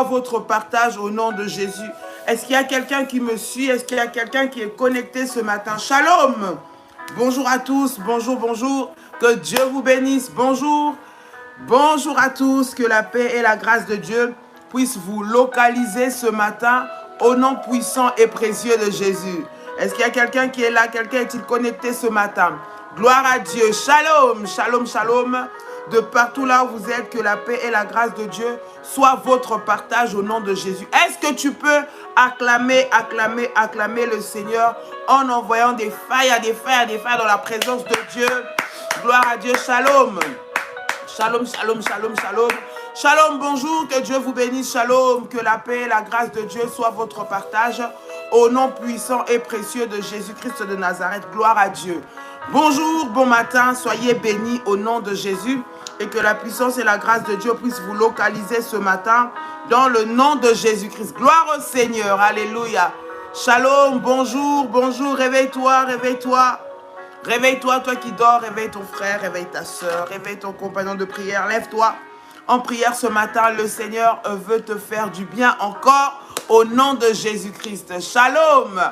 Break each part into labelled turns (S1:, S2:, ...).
S1: votre partage au nom de Jésus. Est-ce qu'il y a quelqu'un qui me suit? Est-ce qu'il y a quelqu'un qui est connecté ce matin? Shalom. Bonjour à tous. Bonjour, bonjour. Que Dieu vous bénisse. Bonjour. Bonjour à tous. Que la paix et la grâce de Dieu puissent vous localiser ce matin au nom puissant et précieux de Jésus. Est-ce qu'il y a quelqu'un qui est là? Quelqu'un est-il connecté ce matin? Gloire à Dieu. Shalom. Shalom, shalom. De partout là où vous êtes, que la paix et la grâce de Dieu soient votre partage au nom de Jésus. Est-ce que tu peux acclamer le Seigneur en envoyant des failles dans la présence de Dieu? Gloire à Dieu, shalom. Shalom, shalom, shalom, shalom. Shalom, bonjour, que Dieu vous bénisse, shalom. Que la paix et la grâce de Dieu soient votre partage au nom puissant et précieux de Jésus-Christ de Nazareth. Gloire à Dieu. Bonjour, bon matin, soyez bénis au nom de Jésus. Et que la puissance et la grâce de Dieu puissent vous localiser ce matin dans le nom de Jésus-Christ. Gloire au Seigneur. Alléluia. Shalom. Bonjour. Bonjour. Réveille-toi. Réveille-toi. Réveille-toi, toi qui dors. Réveille ton frère. Réveille ta soeur. Réveille ton compagnon de prière. Lève-toi en prière ce matin. Le Seigneur veut te faire du bien encore au nom de Jésus-Christ. Shalom.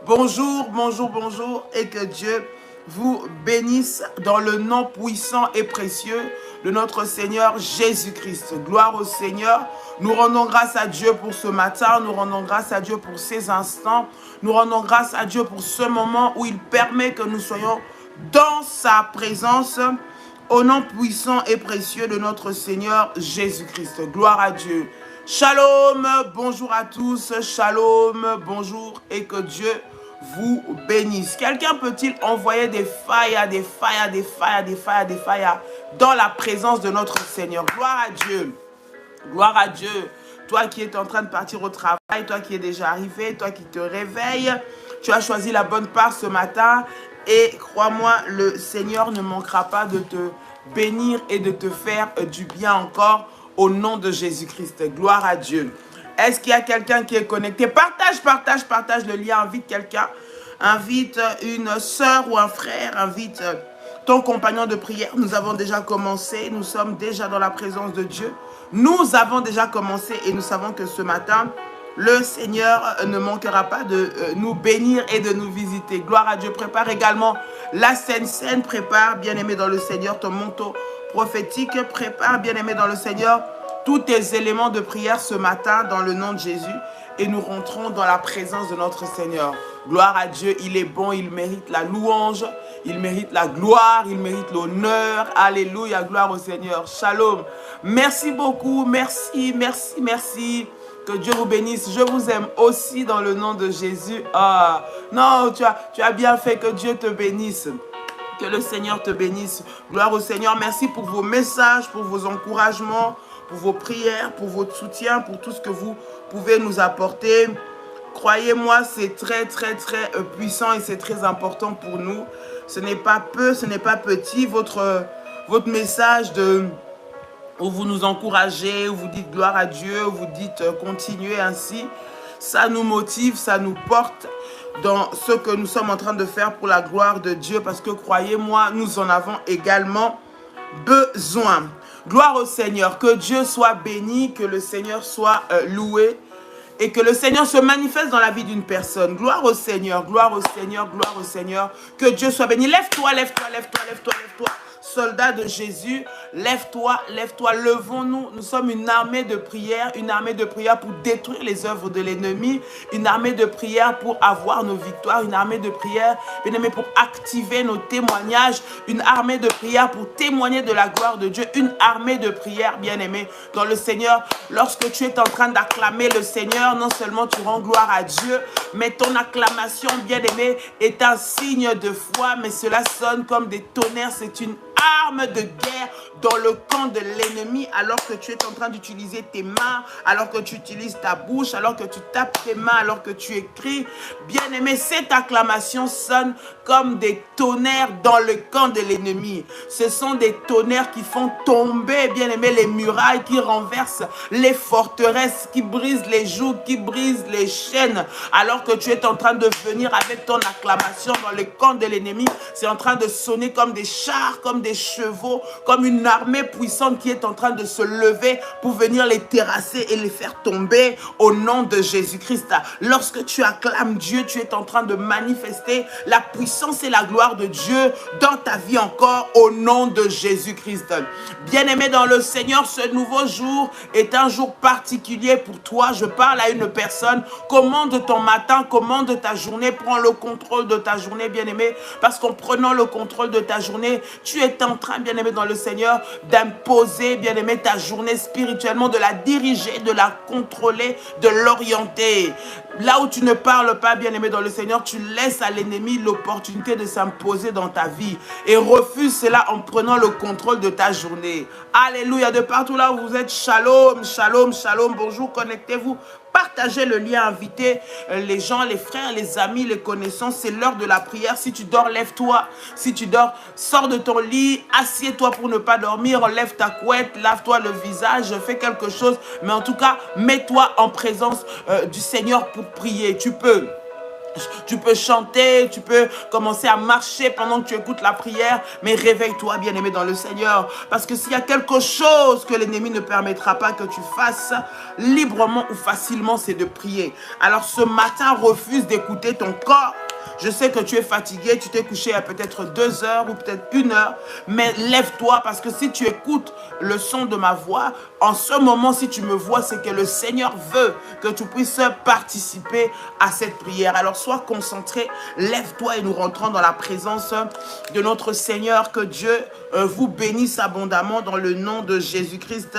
S1: Bonjour. Bonjour. Bonjour. Et que Dieu vous bénisse dans le nom puissant et précieux de notre Seigneur Jésus-Christ. Gloire au Seigneur. Nous rendons grâce à Dieu pour ce matin. Nous rendons grâce à Dieu pour ces instants. Nous rendons grâce à Dieu pour ce moment où il permet que nous soyons dans sa présence au nom puissant et précieux de notre Seigneur Jésus-Christ. Gloire à Dieu. Shalom. Bonjour à tous. Shalom. Bonjour et que Dieu vous bénisse. Quelqu'un peut-il envoyer des failles dans la présence de notre Seigneur? Gloire à Dieu. Gloire à Dieu. Toi qui es en train de partir au travail, toi qui es déjà arrivé, toi qui te réveilles, tu as choisi la bonne part ce matin et crois-moi, le Seigneur ne manquera pas de te bénir et de te faire du bien encore au nom de Jésus-Christ. Gloire à Dieu. Est-ce qu'il y a quelqu'un qui est connecté? Partage le lien. Invite quelqu'un. Invite une sœur ou un frère. Invite ton compagnon de prière. Nous avons déjà commencé. Nous sommes déjà dans la présence de Dieu. Nous avons déjà commencé et nous savons que ce matin, le Seigneur ne manquera pas de nous bénir et de nous visiter. Gloire à Dieu. Prépare également la Sainte. Prépare, bien-aimé dans le Seigneur, ton manteau prophétique. Prépare, bien-aimé dans le Seigneur, tous tes éléments de prière ce matin dans le nom de Jésus et nous rentrons dans la présence de notre Seigneur. Gloire à Dieu, il est bon, il mérite la louange, il mérite la gloire, il mérite l'honneur. Alléluia, gloire au Seigneur. Shalom. Merci beaucoup, merci. Que Dieu vous bénisse. Je vous aime aussi dans le nom de Jésus. Ah, non, tu as bien fait, que Dieu te bénisse. Que le Seigneur te bénisse. Gloire au Seigneur. Merci pour vos messages, pour vos encouragements, pour vos prières, pour votre soutien, pour tout ce que vous pouvez nous apporter. Croyez-moi, c'est très puissant et c'est très important pour nous. Ce n'est pas peu, ce n'est pas petit. Votre message où vous nous encouragez, où vous dites gloire à Dieu, où vous dites continuez ainsi, ça nous motive, ça nous porte dans ce que nous sommes en train de faire pour la gloire de Dieu. Parce que croyez-moi, nous en avons également besoin. Gloire au Seigneur, que Dieu soit béni, que le Seigneur soit loué et que le Seigneur se manifeste dans la vie d'une personne. Gloire au Seigneur, gloire au Seigneur, gloire au Seigneur. Que Dieu soit béni. Lève-toi. Soldats de Jésus, lève-toi, levons-nous. Nous sommes une armée de prière pour détruire les œuvres de l'ennemi, une armée de prière pour avoir nos victoires, une armée de prière, bien aimé, pour activer nos témoignages, une armée de prière pour témoigner de la gloire de Dieu, une armée de prière, bien aimé, dans le Seigneur. Lorsque tu es en train d'acclamer le Seigneur, non seulement tu rends gloire à Dieu, mais ton acclamation, bien aimé, est un signe de foi, mais cela sonne comme des tonnerres, c'est une arme de guerre dans le camp de l'ennemi, alors que tu es en train d'utiliser tes mains, alors que tu utilises ta bouche, alors que tu tapes tes mains, alors que tu écris. Bien-aimé, cette acclamation sonne comme des tonnerres dans le camp de l'ennemi. Ce sont des tonnerres qui font tomber, bien-aimé, les murailles, qui renversent les forteresses, qui brisent les jougs, qui brisent les chaînes, alors que tu es en train de venir avec ton acclamation dans le camp de l'ennemi. C'est en train de sonner comme des chars, comme des des chevaux, comme une armée puissante qui est en train de se lever pour venir les terrasser et les faire tomber au nom de Jésus-Christ. Lorsque tu acclames Dieu, tu es en train de manifester la puissance et la gloire de Dieu dans ta vie encore au nom de Jésus-Christ. Bien-aimé dans le Seigneur, ce nouveau jour est un jour particulier pour toi. Je parle à une personne. Commande ton matin, commande ta journée, prends le contrôle de ta journée, bien-aimé, parce qu'en prenant le contrôle de ta journée, tu es en train, bien-aimé dans le Seigneur, d'imposer, bien-aimé, ta journée spirituellement, de la diriger, de la contrôler, de l'orienter. Là où tu ne parles pas, bien-aimé dans le Seigneur, tu laisses à l'ennemi l'opportunité de s'imposer dans ta vie et refuse cela en prenant le contrôle de ta journée. Alléluia, de partout là où vous êtes, shalom, shalom, shalom, bonjour, connectez-vous. Partagez le lien, invitez les gens, les frères, les amis, les connaissances. C'est l'heure de la prière. Si tu dors, lève-toi. Si tu dors, sors de ton lit, assieds-toi pour ne pas dormir, lève ta couette, lave-toi le visage, fais quelque chose. Mais en tout cas, mets-toi en présence du Seigneur pour prier. Tu peux chanter, tu peux commencer à marcher pendant que tu écoutes la prière, mais réveille-toi, bien-aimé dans le Seigneur. Parce que s'il y a quelque chose que l'ennemi ne permettra pas que tu fasses librement ou facilement, c'est de prier. Alors ce matin, refuse d'écouter ton corps. Je sais que tu es fatigué, tu t'es couché à peut-être 2 heures ou peut-être 1 heure, mais lève-toi parce que si tu écoutes le son de ma voix, en ce moment, si tu me vois, c'est que le Seigneur veut que tu puisses participer à cette prière. Alors sois concentré, lève-toi et nous rentrons dans la présence de notre Seigneur. Que Dieu vous bénisse abondamment dans le nom de Jésus-Christ.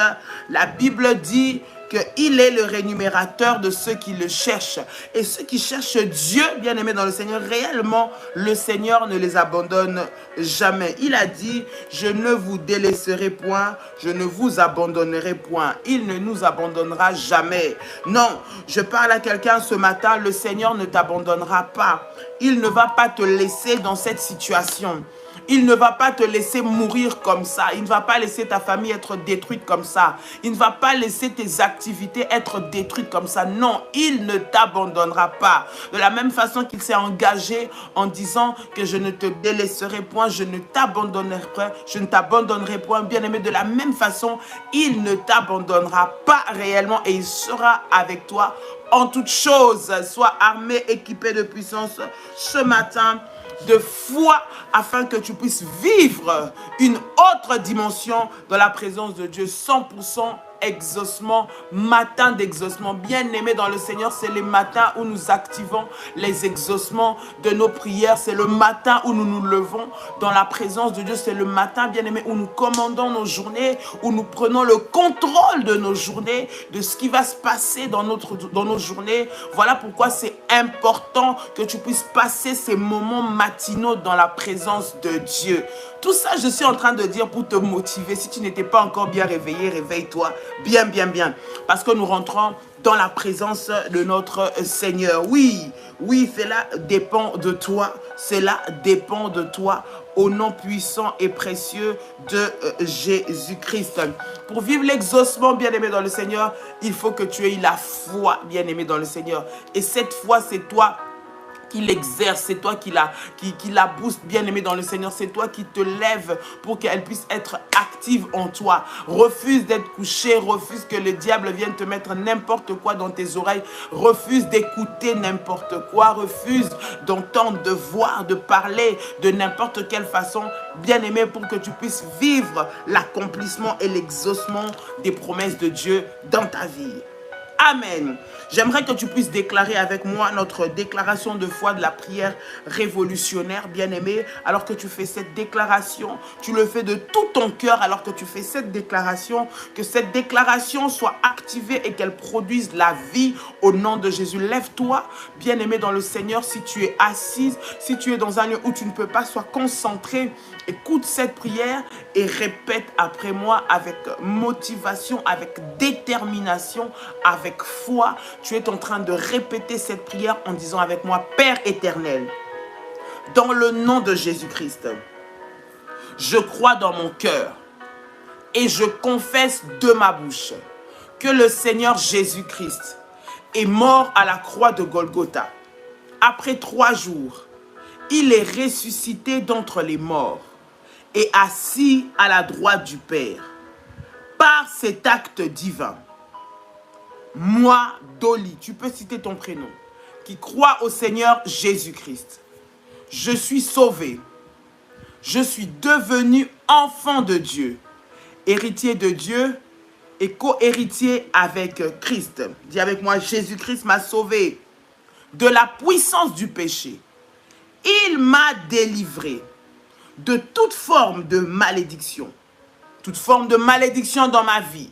S1: La Bible dit qu'il est le rémunérateur de ceux qui le cherchent. Et ceux qui cherchent Dieu, bien-aimés dans le Seigneur, réellement, le Seigneur ne les abandonne jamais. Il a dit, je ne vous délaisserai point, je ne vous abandonnerai point. Il ne nous abandonnera jamais. Non, je parle à quelqu'un ce matin, le Seigneur ne t'abandonnera pas. Il ne va pas te laisser dans cette situation. Il ne va pas te laisser mourir comme ça. Il ne va pas laisser ta famille être détruite comme ça. Il ne va pas laisser tes activités être détruites comme ça. Non, il ne t'abandonnera pas. De la même façon qu'il s'est engagé en disant que je ne te délaisserai point, je ne t'abandonnerai point, bien-aimé. De la même façon, il ne t'abandonnera pas réellement et il sera avec toi en toutes choses. Sois armé, équipé de puissance ce matin, de foi, afin que tu puisses vivre une autre dimension dans la présence de Dieu. 100% exaucement, matin d'exaucement. Bien-aimé dans le Seigneur, c'est les matins où nous activons les exaucements de nos prières. C'est le matin où nous nous levons dans la présence de Dieu. C'est le matin, bien-aimé, où nous commandons nos journées, où nous prenons le contrôle de nos journées, de ce qui va se passer dans nos journées. Voilà pourquoi c'est important que tu puisses passer ces moments matinaux dans la présence de Dieu. Tout ça, je suis en train de dire pour te motiver. Si tu n'étais pas encore bien réveillé, réveille-toi. Bien, bien, bien. Parce que nous rentrons dans la présence de notre Seigneur. Oui, oui, cela dépend de toi. Cela dépend de toi. Au nom puissant et précieux de Jésus-Christ. Pour vivre l'exaucement, bien-aimé dans le Seigneur, il faut que tu aies la foi, bien-aimé dans le Seigneur. Et cette foi, c'est toi qui l'exerce, c'est toi qui la booste, bien-aimé dans le Seigneur. C'est toi qui te lèves pour qu'elle puisse être active en toi. Refuse d'être couché, refuse que le diable vienne te mettre n'importe quoi dans tes oreilles. Refuse d'écouter n'importe quoi, refuse d'entendre, de voir, de parler de n'importe quelle façon, bien-aimé, pour que tu puisses vivre l'accomplissement et l'exaucement des promesses de Dieu dans ta vie. Amen. J'aimerais que tu puisses déclarer avec moi notre déclaration de foi de la prière révolutionnaire, bien-aimé. Alors que tu fais cette déclaration, tu le fais de tout ton cœur. Alors que tu fais cette déclaration, que cette déclaration soit activée et qu'elle produise la vie au nom de Jésus. Lève-toi, bien-aimé dans le Seigneur. Si tu es assise, si tu es dans un lieu où tu ne peux pas, sois concentré. Écoute cette prière et répète après moi avec motivation, avec détermination, avec foi. Tu es en train de répéter cette prière en disant avec moi: Père éternel, dans le nom de Jésus-Christ, je crois dans mon cœur et je confesse de ma bouche que le Seigneur Jésus-Christ est mort à la croix de Golgotha. Après 3 jours, il est ressuscité d'entre les morts et assis à la droite du Père. Par cet acte divin, moi, Dolly, tu peux citer ton prénom, qui crois au Seigneur Jésus-Christ, je suis sauvé, je suis devenu enfant de Dieu, héritier de Dieu et co-héritier avec Christ. Dis avec moi, Jésus-Christ m'a sauvé de la puissance du péché. Il m'a délivré de toute forme de malédiction. Toute forme de malédiction dans ma vie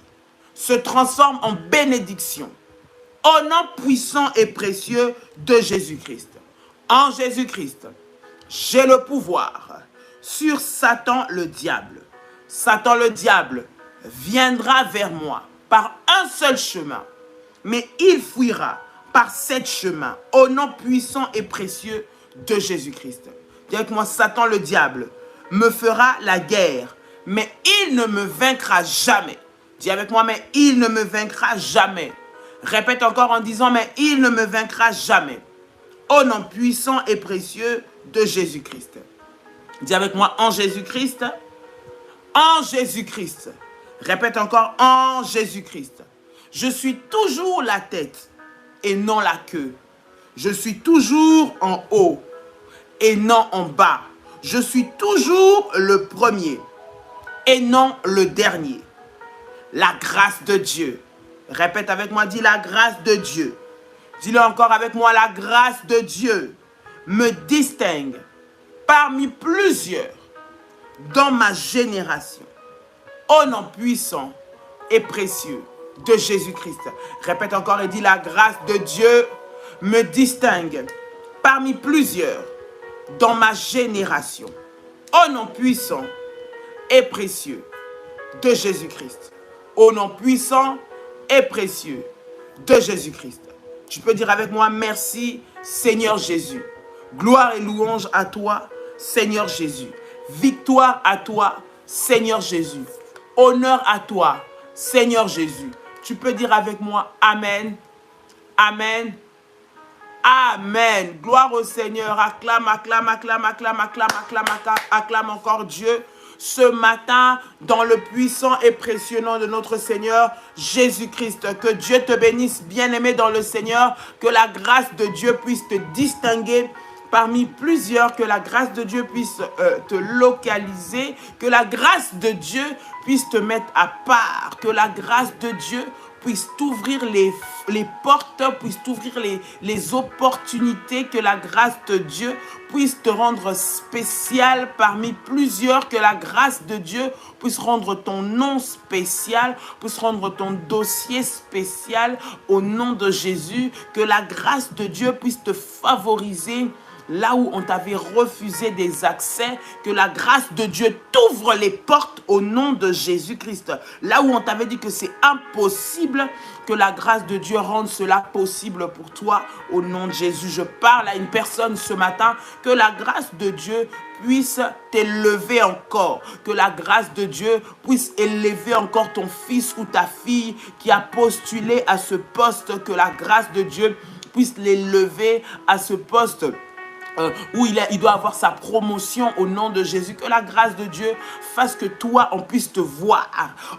S1: se transforme en bénédiction. Au nom puissant et précieux de Jésus-Christ. En Jésus-Christ, j'ai le pouvoir sur Satan le diable. Satan le diable viendra vers moi par un seul chemin, mais il fuira par 7 chemins, au nom puissant et précieux de Jésus-Christ. Dis avec moi, Satan le diable me fera la guerre, mais il ne me vaincra jamais. Dis avec moi, mais il ne me vaincra jamais. Répète encore en disant, mais il ne me vaincra jamais. Au nom puissant et précieux de Jésus-Christ. Dis avec moi, en Jésus-Christ. En Jésus-Christ. Répète encore, en Jésus-Christ. Je suis toujours la tête et non la queue. Je suis toujours en haut et non en bas. Je suis toujours le premier et non le dernier. La grâce de Dieu. Répète avec moi, dis la grâce de Dieu. Dis-le encore avec moi, la grâce de Dieu me distingue parmi plusieurs dans ma génération. Au nom puissant et précieux de Jésus-Christ. Répète encore et dis la grâce de Dieu me distingue parmi plusieurs dans ma génération. Au nom puissant et précieux de Jésus-Christ. Au nom puissant et précieux de Jésus-Christ. Tu peux dire avec moi, merci Seigneur Jésus. Gloire et louange à toi, Seigneur Jésus. Victoire à toi, Seigneur Jésus. Honneur à toi, Seigneur Jésus. Tu peux dire avec moi, Amen, Amen, Amen. Gloire au Seigneur. Acclame, acclame, acclame, acclame, acclame, acclame, acclame, acclame encore Dieu. Ce matin, dans le puissant et précieux nom de notre Seigneur Jésus-Christ. Que Dieu te bénisse, bien-aimé dans le Seigneur. Que la grâce de Dieu puisse te distinguer parmi plusieurs. Que la grâce de Dieu puisse te localiser. Que la grâce de Dieu puisse te mettre à part. Que la grâce de Dieu puisse t'ouvrir les portes, puisse t'ouvrir les opportunités, que la grâce de Dieu puisse te rendre spécial parmi plusieurs, que la grâce de Dieu puisse rendre ton nom spécial, puisse rendre ton dossier spécial au nom de Jésus, que la grâce de Dieu puisse te favoriser là où on t'avait refusé des accès, que la grâce de Dieu t'ouvre les portes au nom de Jésus-Christ. Là où on t'avait dit que c'est impossible, que la grâce de Dieu rende cela possible pour toi au nom de Jésus. Je parle à une personne ce matin, que la grâce de Dieu puisse t'élever encore, que la grâce de Dieu puisse élever encore ton fils ou ta fille qui a postulé à ce poste, que la grâce de Dieu puisse l'élever à ce poste où il doit avoir sa promotion au nom de Jésus. Que la grâce de Dieu fasse que toi, on puisse te voir.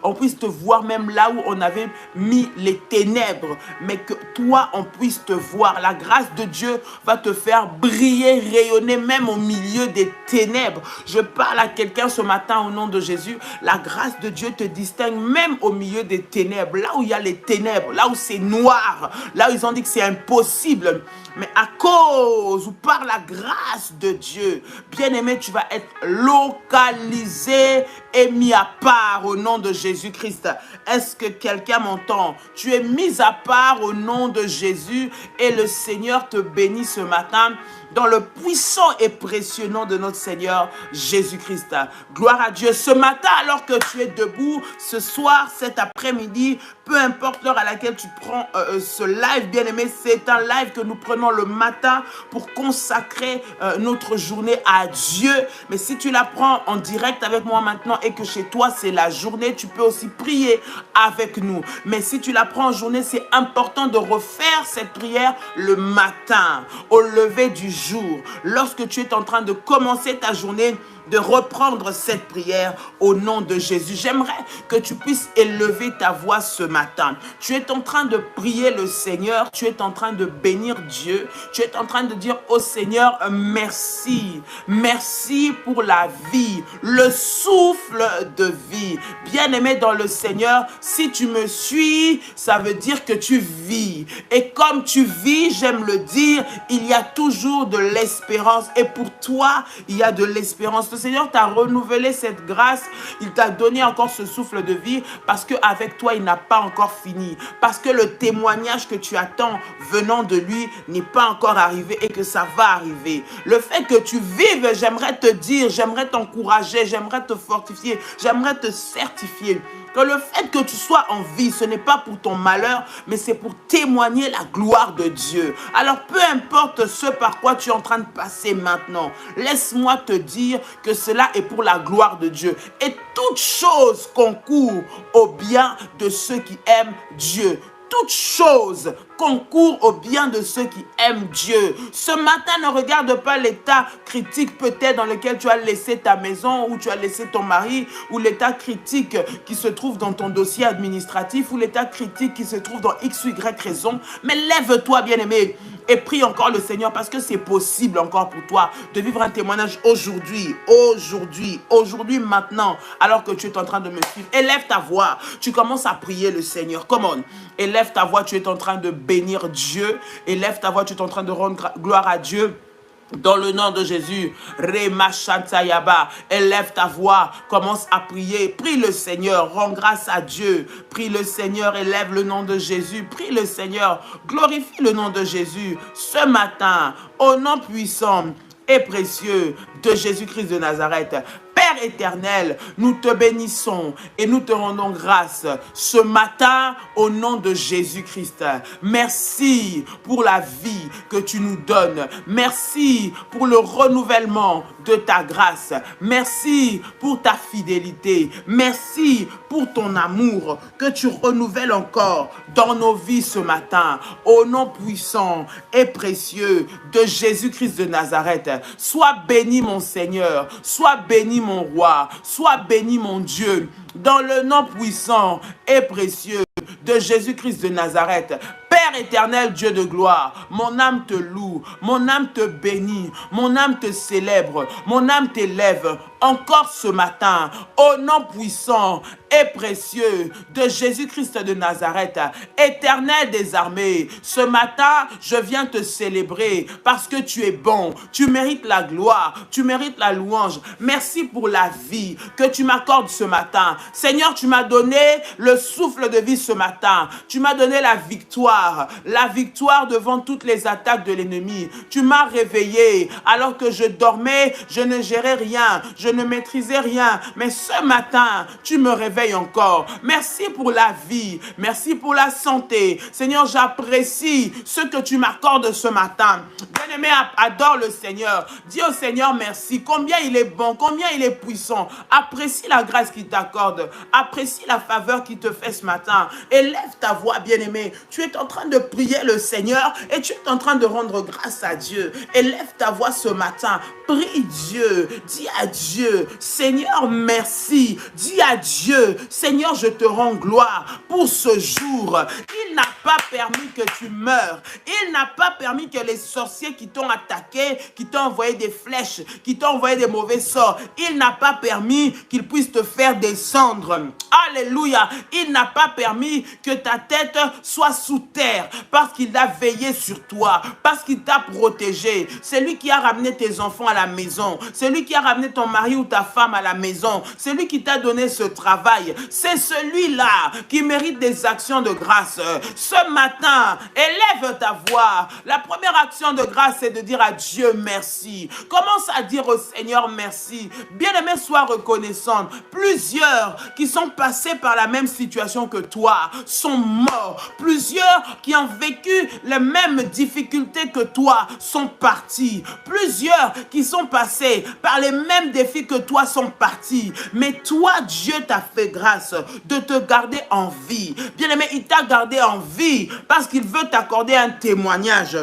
S1: On puisse te voir même là où on avait mis les ténèbres. Mais que toi, on puisse te voir. La grâce de Dieu va te faire briller, rayonner même au milieu des ténèbres. Je parle à quelqu'un ce matin au nom de Jésus. La grâce de Dieu te distingue même au milieu des ténèbres. Là où il y a les ténèbres, là où c'est noir, là où ils ont dit que c'est impossible. Mais à cause ou par la grâce de Dieu, bien-aimé, tu vas être localisé et mis à part au nom de Jésus-Christ. Est-ce que quelqu'un m'entend? Tu es mis à part au nom de Jésus et le Seigneur te bénit ce matin dans le puissant et précieux nom de notre Seigneur Jésus-Christ. Gloire à Dieu. Ce matin, alors que tu es debout, ce soir, cet après-midi, peu importe l'heure à laquelle tu prends ce live, bien-aimé, c'est un live que nous prenons le matin pour consacrer notre journée à Dieu. Mais si tu la prends en direct avec moi maintenant et que chez toi, c'est la journée, tu peux aussi prier avec nous. Mais si tu la prends en journée, c'est important de refaire cette prière le matin, au lever du jour. Lorsque tu es en train de commencer ta journée, de reprendre cette prière au nom de Jésus. J'aimerais que tu puisses élever ta voix ce matin. Tu es en train de prier le Seigneur, tu es en train de bénir Dieu, tu es en train de dire au Seigneur merci. Merci pour la vie, le souffle de vie. Bien-aimé dans le Seigneur, si tu me suis, ça veut dire que tu vis. Et comme tu vis, j'aime le dire, il y a toujours de l'espérance. Et pour toi, il y a de l'espérance. Le Seigneur t'a renouvelé cette grâce. Il t'a donné encore ce souffle de vie parce qu'avec toi, il n'a pas encore fini. Parce que le témoignage que tu attends venant de lui n'est pas encore arrivé et que ça va arriver. Le fait que tu vives, j'aimerais te dire, j'aimerais t'encourager, j'aimerais te fortifier, j'aimerais te certifier que le fait que tu sois en vie, ce n'est pas pour ton malheur, mais c'est pour témoigner la gloire de Dieu. Alors peu importe ce par quoi tu es en train de passer maintenant, laisse-moi te dire que cela est pour la gloire de Dieu. Et toute chose concourt au bien de ceux qui aiment Dieu. Toute chose concourt au bien de ceux qui aiment Dieu. Ce matin, ne regarde pas l'état critique peut-être dans lequel tu as laissé ta maison, ou tu as laissé ton mari, ou l'état critique qui se trouve dans ton dossier administratif, ou l'état critique qui se trouve dans X ou Y raison. Mais lève-toi, bien-aimé, et prie encore le Seigneur parce que c'est possible encore pour toi de vivre un témoignage aujourd'hui, maintenant, alors que tu es en train de me suivre. Élève ta voix, tu commences à prier le Seigneur. Come on, élève ta voix, tu es en train de bénir Dieu. Élève ta voix, tu es en train de rendre gloire à Dieu. Dans le nom de Jésus, Rema Shantayaba, élève ta voix, commence à prier, prie le Seigneur, rends grâce à Dieu, prie le Seigneur, élève le nom de Jésus, prie le Seigneur, glorifie le nom de Jésus. Ce matin, au nom puissant et précieux de Jésus-Christ de Nazareth, Père éternel, nous te bénissons et nous te rendons grâce ce matin au nom de Jésus-Christ. Merci pour la vie que tu nous donnes. Merci pour le renouvellement de ta grâce. Merci pour ta fidélité. Merci pour ton amour que tu renouvelles encore dans nos vies ce matin. Au nom puissant et précieux de Jésus-Christ de Nazareth, sois béni mon Seigneur, sois béni mon roi, sois béni mon Dieu, dans le nom puissant et précieux de Jésus-Christ de Nazareth. Père éternel, Dieu de gloire, mon âme te loue, mon âme te bénit, mon âme te célèbre, mon âme t'élève encore ce matin, au nom puissant et précieux de Jésus-Christ de Nazareth. Éternel des armées, ce matin, je viens te célébrer parce que tu es bon, tu mérites la gloire, tu mérites la louange. Merci pour la vie que tu m'accordes ce matin. Seigneur, tu m'as donné le souffle de vie ce matin. Tu m'as donné la victoire devant toutes les attaques de l'ennemi. Tu m'as réveillé alors que je dormais, je ne gérais rien, je ne maîtrisais rien. Mais ce matin, tu me réveilles encore. Merci pour la vie, merci pour la santé. Seigneur, j'apprécie ce que tu m'accordes ce matin. Bien-aimé, adore le Seigneur. Dis au Seigneur merci. Combien il est bon, combien il est puissant. Apprécie la grâce qu'il t'accorde. Apprécie la faveur qu'il te fait ce matin. Élève ta voix, bien-aimé. Tu es en train de prier le Seigneur et tu es en train de rendre grâce à Dieu. Élève ta voix ce matin. Prie Dieu. Dis à Dieu, Seigneur, merci. Dis à Dieu, Seigneur, je te rends gloire pour ce jour. Il n'a pas permis que tu meurs. Il n'a pas permis que les sorciers qui t'ont attaqué, qui t'ont envoyé des flèches, qui t'ont envoyé des mauvais sorts, il n'a pas permis qu'ils puissent te faire descendre. Alléluia. Il n'a pas permis que ta tête soit sous terre parce qu'il a veillé sur toi, parce qu'il t'a protégé. C'est lui qui a ramené tes enfants à la maison. C'est lui qui a ramené ton mari ou ta femme à la maison. C'est lui qui t'a donné ce travail. C'est celui-là qui mérite des actions de grâce. Ce matin, élève ta voix. La première action de grâce, c'est de dire à Dieu merci. Commence à dire au Seigneur merci. Bien-aimé, sois reconnaissante. Plusieurs qui sont passés par la même situation que toi sont morts. Plusieurs qui ont vécu les mêmes difficultés que toi sont partis. Plusieurs qui sont passés par les mêmes défis que toi sont partis. Mais toi, Dieu t'a fait grâce de te garder en vie. Bien-aimé, il t'a gardé en vie parce qu'il veut t'accorder un témoignage.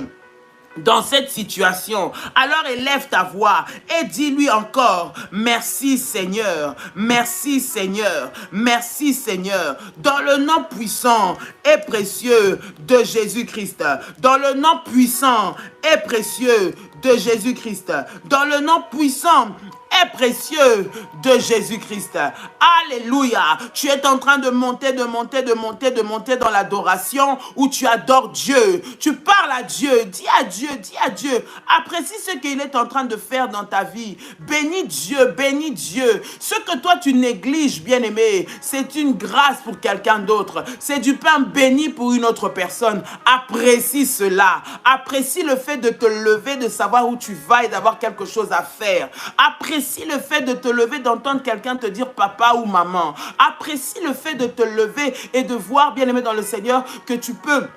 S1: dans cette situation, alors élève ta voix et dis-lui encore, merci Seigneur, merci Seigneur, merci Seigneur, dans le nom puissant et précieux de Jésus-Christ, dans le nom puissant et précieux de Jésus-Christ, dans le nom puissant et précieux de Jésus-Christ. Alléluia. Tu es en train de monter dans l'adoration où tu adores Dieu. Tu parles à Dieu. Dis à Dieu, dis à Dieu. Apprécie ce qu'il est en train de faire dans ta vie. Bénis Dieu, bénis Dieu. Ce que toi tu négliges, bien-aimé, c'est une grâce pour quelqu'un d'autre. C'est du pain béni pour une autre personne. Apprécie cela. Apprécie le fait de te lever, de savoir où tu vas et d'avoir quelque chose à faire. Apprécie le fait de te lever, d'entendre quelqu'un te dire papa ou maman. Apprécie le fait de te lever et de voir, bien-aimé dans le Seigneur, que tu peux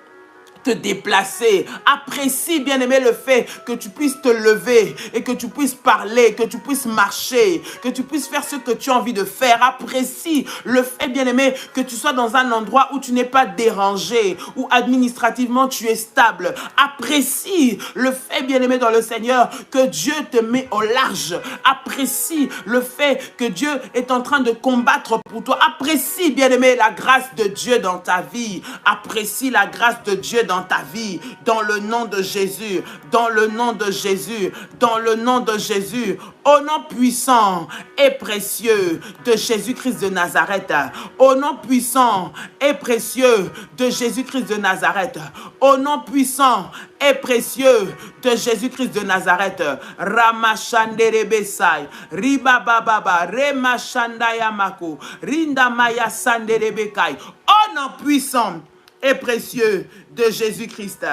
S1: te déplacer. Apprécie, bien-aimé, le fait que tu puisses te lever et que tu puisses parler, que tu puisses marcher, que tu puisses faire ce que tu as envie de faire. Apprécie le fait, bien-aimé, que tu sois dans un endroit où tu n'es pas dérangé, où administrativement tu es stable. Apprécie le fait, bien-aimé dans le Seigneur, que Dieu te met au large. Apprécie le fait que Dieu est en train de combattre pour toi. Apprécie, bien-aimé, la grâce de Dieu dans ta vie. Apprécie la grâce de Dieu dans ta vie, dans le nom de Jésus, dans le nom de Jésus, dans le nom de Jésus, au nom puissant et précieux de Jésus-Christ de Nazareth, au nom puissant et précieux de Jésus-Christ de Nazareth, au nom puissant et précieux de Jésus-Christ de Nazareth, Ramashanderebesai, Ribababa, Remashandayamako, Rindamaya Sanderebekai, au nom puissant et précieux de Jésus-Christ.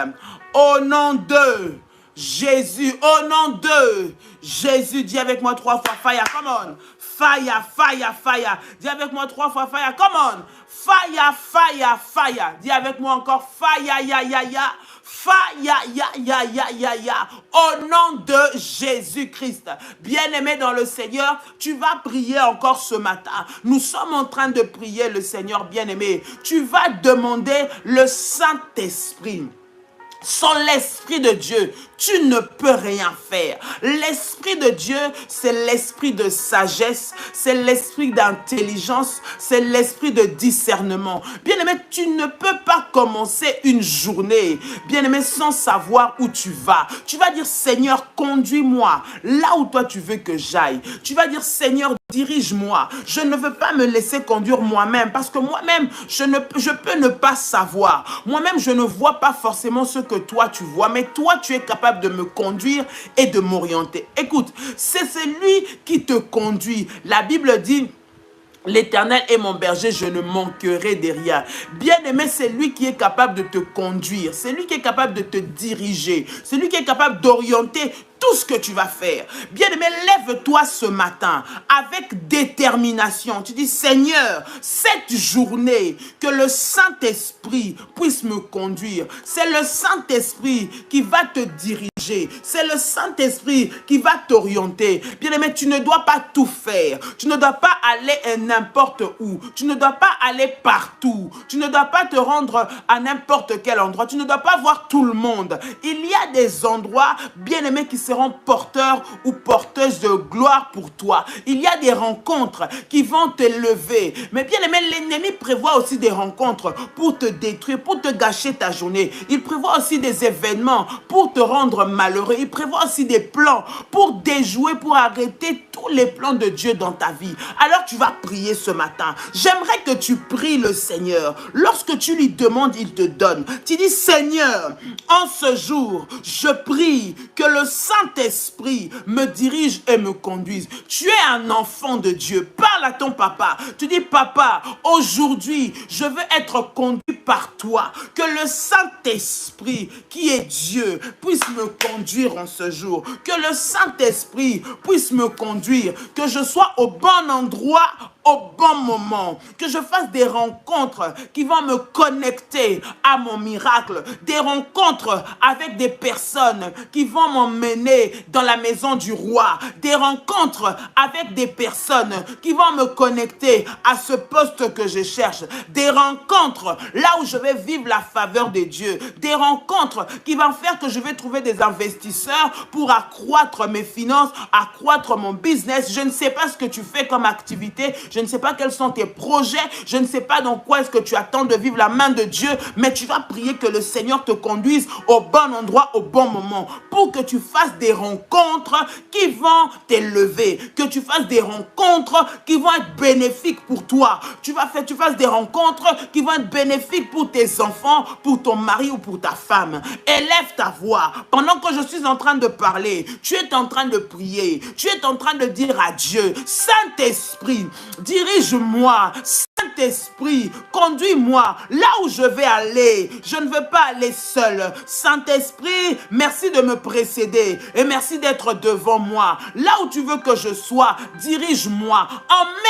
S1: Au nom de Jésus, au nom de Jésus, dis avec moi 3 fois fire, come on. Fire, fire, fire. Dis avec moi 3 fois fire, come on. Fire, fire, fire. Dis avec moi encore fire, ya, ya, ya. Fire, ya, ya, ya, ya, ya. Au nom de Jésus-Christ. Bien-aimé dans le Seigneur, tu vas prier encore ce matin. Nous sommes en train de prier le Seigneur bien-aimé. Tu vas demander le Saint-Esprit. Sans l'Esprit de Dieu, tu ne peux rien faire. L'Esprit de Dieu, c'est l'esprit de sagesse, c'est l'esprit d'intelligence, c'est l'esprit de discernement. Bien-aimé, tu ne peux pas commencer une journée, bien-aimé, sans savoir où tu vas. Tu vas dire, Seigneur, conduis-moi là où toi tu veux que j'aille. Tu vas dire, Seigneur, dirige-moi. Je ne veux pas me laisser conduire moi-même parce que moi-même, je peux ne pas savoir. Moi-même, je ne vois pas forcément ce que toi tu vois, mais toi tu es capable de me conduire et de m'orienter. Écoute, c'est celui qui te conduit. La Bible dit: l'Éternel est mon berger, je ne manquerai de rien. Bien-aimé, c'est lui qui est capable de te conduire. C'est lui qui est capable de te diriger. C'est lui qui est capable d'orienter tout ce que tu vas faire. Bien-aimé, lève-toi ce matin avec détermination. Tu dis, Seigneur, cette journée, que le Saint-Esprit puisse me conduire. C'est le Saint-Esprit qui va te diriger. C'est le Saint-Esprit qui va t'orienter. Bien-aimé, tu ne dois pas tout faire. Tu ne dois pas aller n'importe où. Tu ne dois pas aller partout. Tu ne dois pas te rendre à n'importe quel endroit. Tu ne dois pas voir tout le monde. Il y a des endroits, bien-aimés, qui seront porteurs ou porteuses de gloire pour toi. Il y a des rencontres qui vont te lever. Mais bien-aimé, l'ennemi prévoit aussi des rencontres pour te détruire, pour te gâcher ta journée. Il prévoit aussi des événements pour te rendre malheureux. Il prévoit aussi des plans pour déjouer, pour arrêter tous les plans de Dieu dans ta vie. Alors tu vas prier ce matin. J'aimerais que tu pries le Seigneur. Lorsque tu lui demandes, il te donne. Tu dis, Seigneur, en ce jour, je prie que le Saint-Esprit me dirige et me conduise. Tu es un enfant de Dieu. Parle à ton papa. Tu dis, papa, aujourd'hui, je veux être conduit par toi. Que le Saint-Esprit, qui est Dieu, puisse me conduire en ce jour. Que le Saint-Esprit puisse me conduire. Que je sois au bon endroit, au bon moment, que je fasse des rencontres qui vont me connecter à mon miracle, des rencontres avec des personnes qui vont m'emmener dans la maison du roi, des rencontres avec des personnes qui vont me connecter à ce poste que je cherche, des rencontres là où je vais vivre la faveur de Dieu, des rencontres qui vont faire que je vais trouver des investisseurs pour accroître mes finances, accroître mon business. Je ne sais pas ce que tu fais comme activité, je ne sais pas quels sont tes projets, je ne sais pas dans quoi est-ce que tu attends de vivre la main de Dieu, mais tu vas prier que le Seigneur te conduise au bon endroit, au bon moment, pour que tu fasses des rencontres qui vont t'élever, que tu fasses des rencontres qui vont être bénéfiques pour toi. Tu fasses des rencontres qui vont être bénéfiques pour tes enfants, pour ton mari ou pour ta femme. Élève ta voix. Pendant que je suis en train de parler, tu es en train de prier, tu es en train de dire à Dieu, Saint-Esprit, dirige-moi. Saint-Esprit, conduis-moi là où je vais aller. Je ne veux pas aller seul. Saint-Esprit, merci de me précéder et merci d'être devant moi. Là où tu veux que je sois, dirige-moi.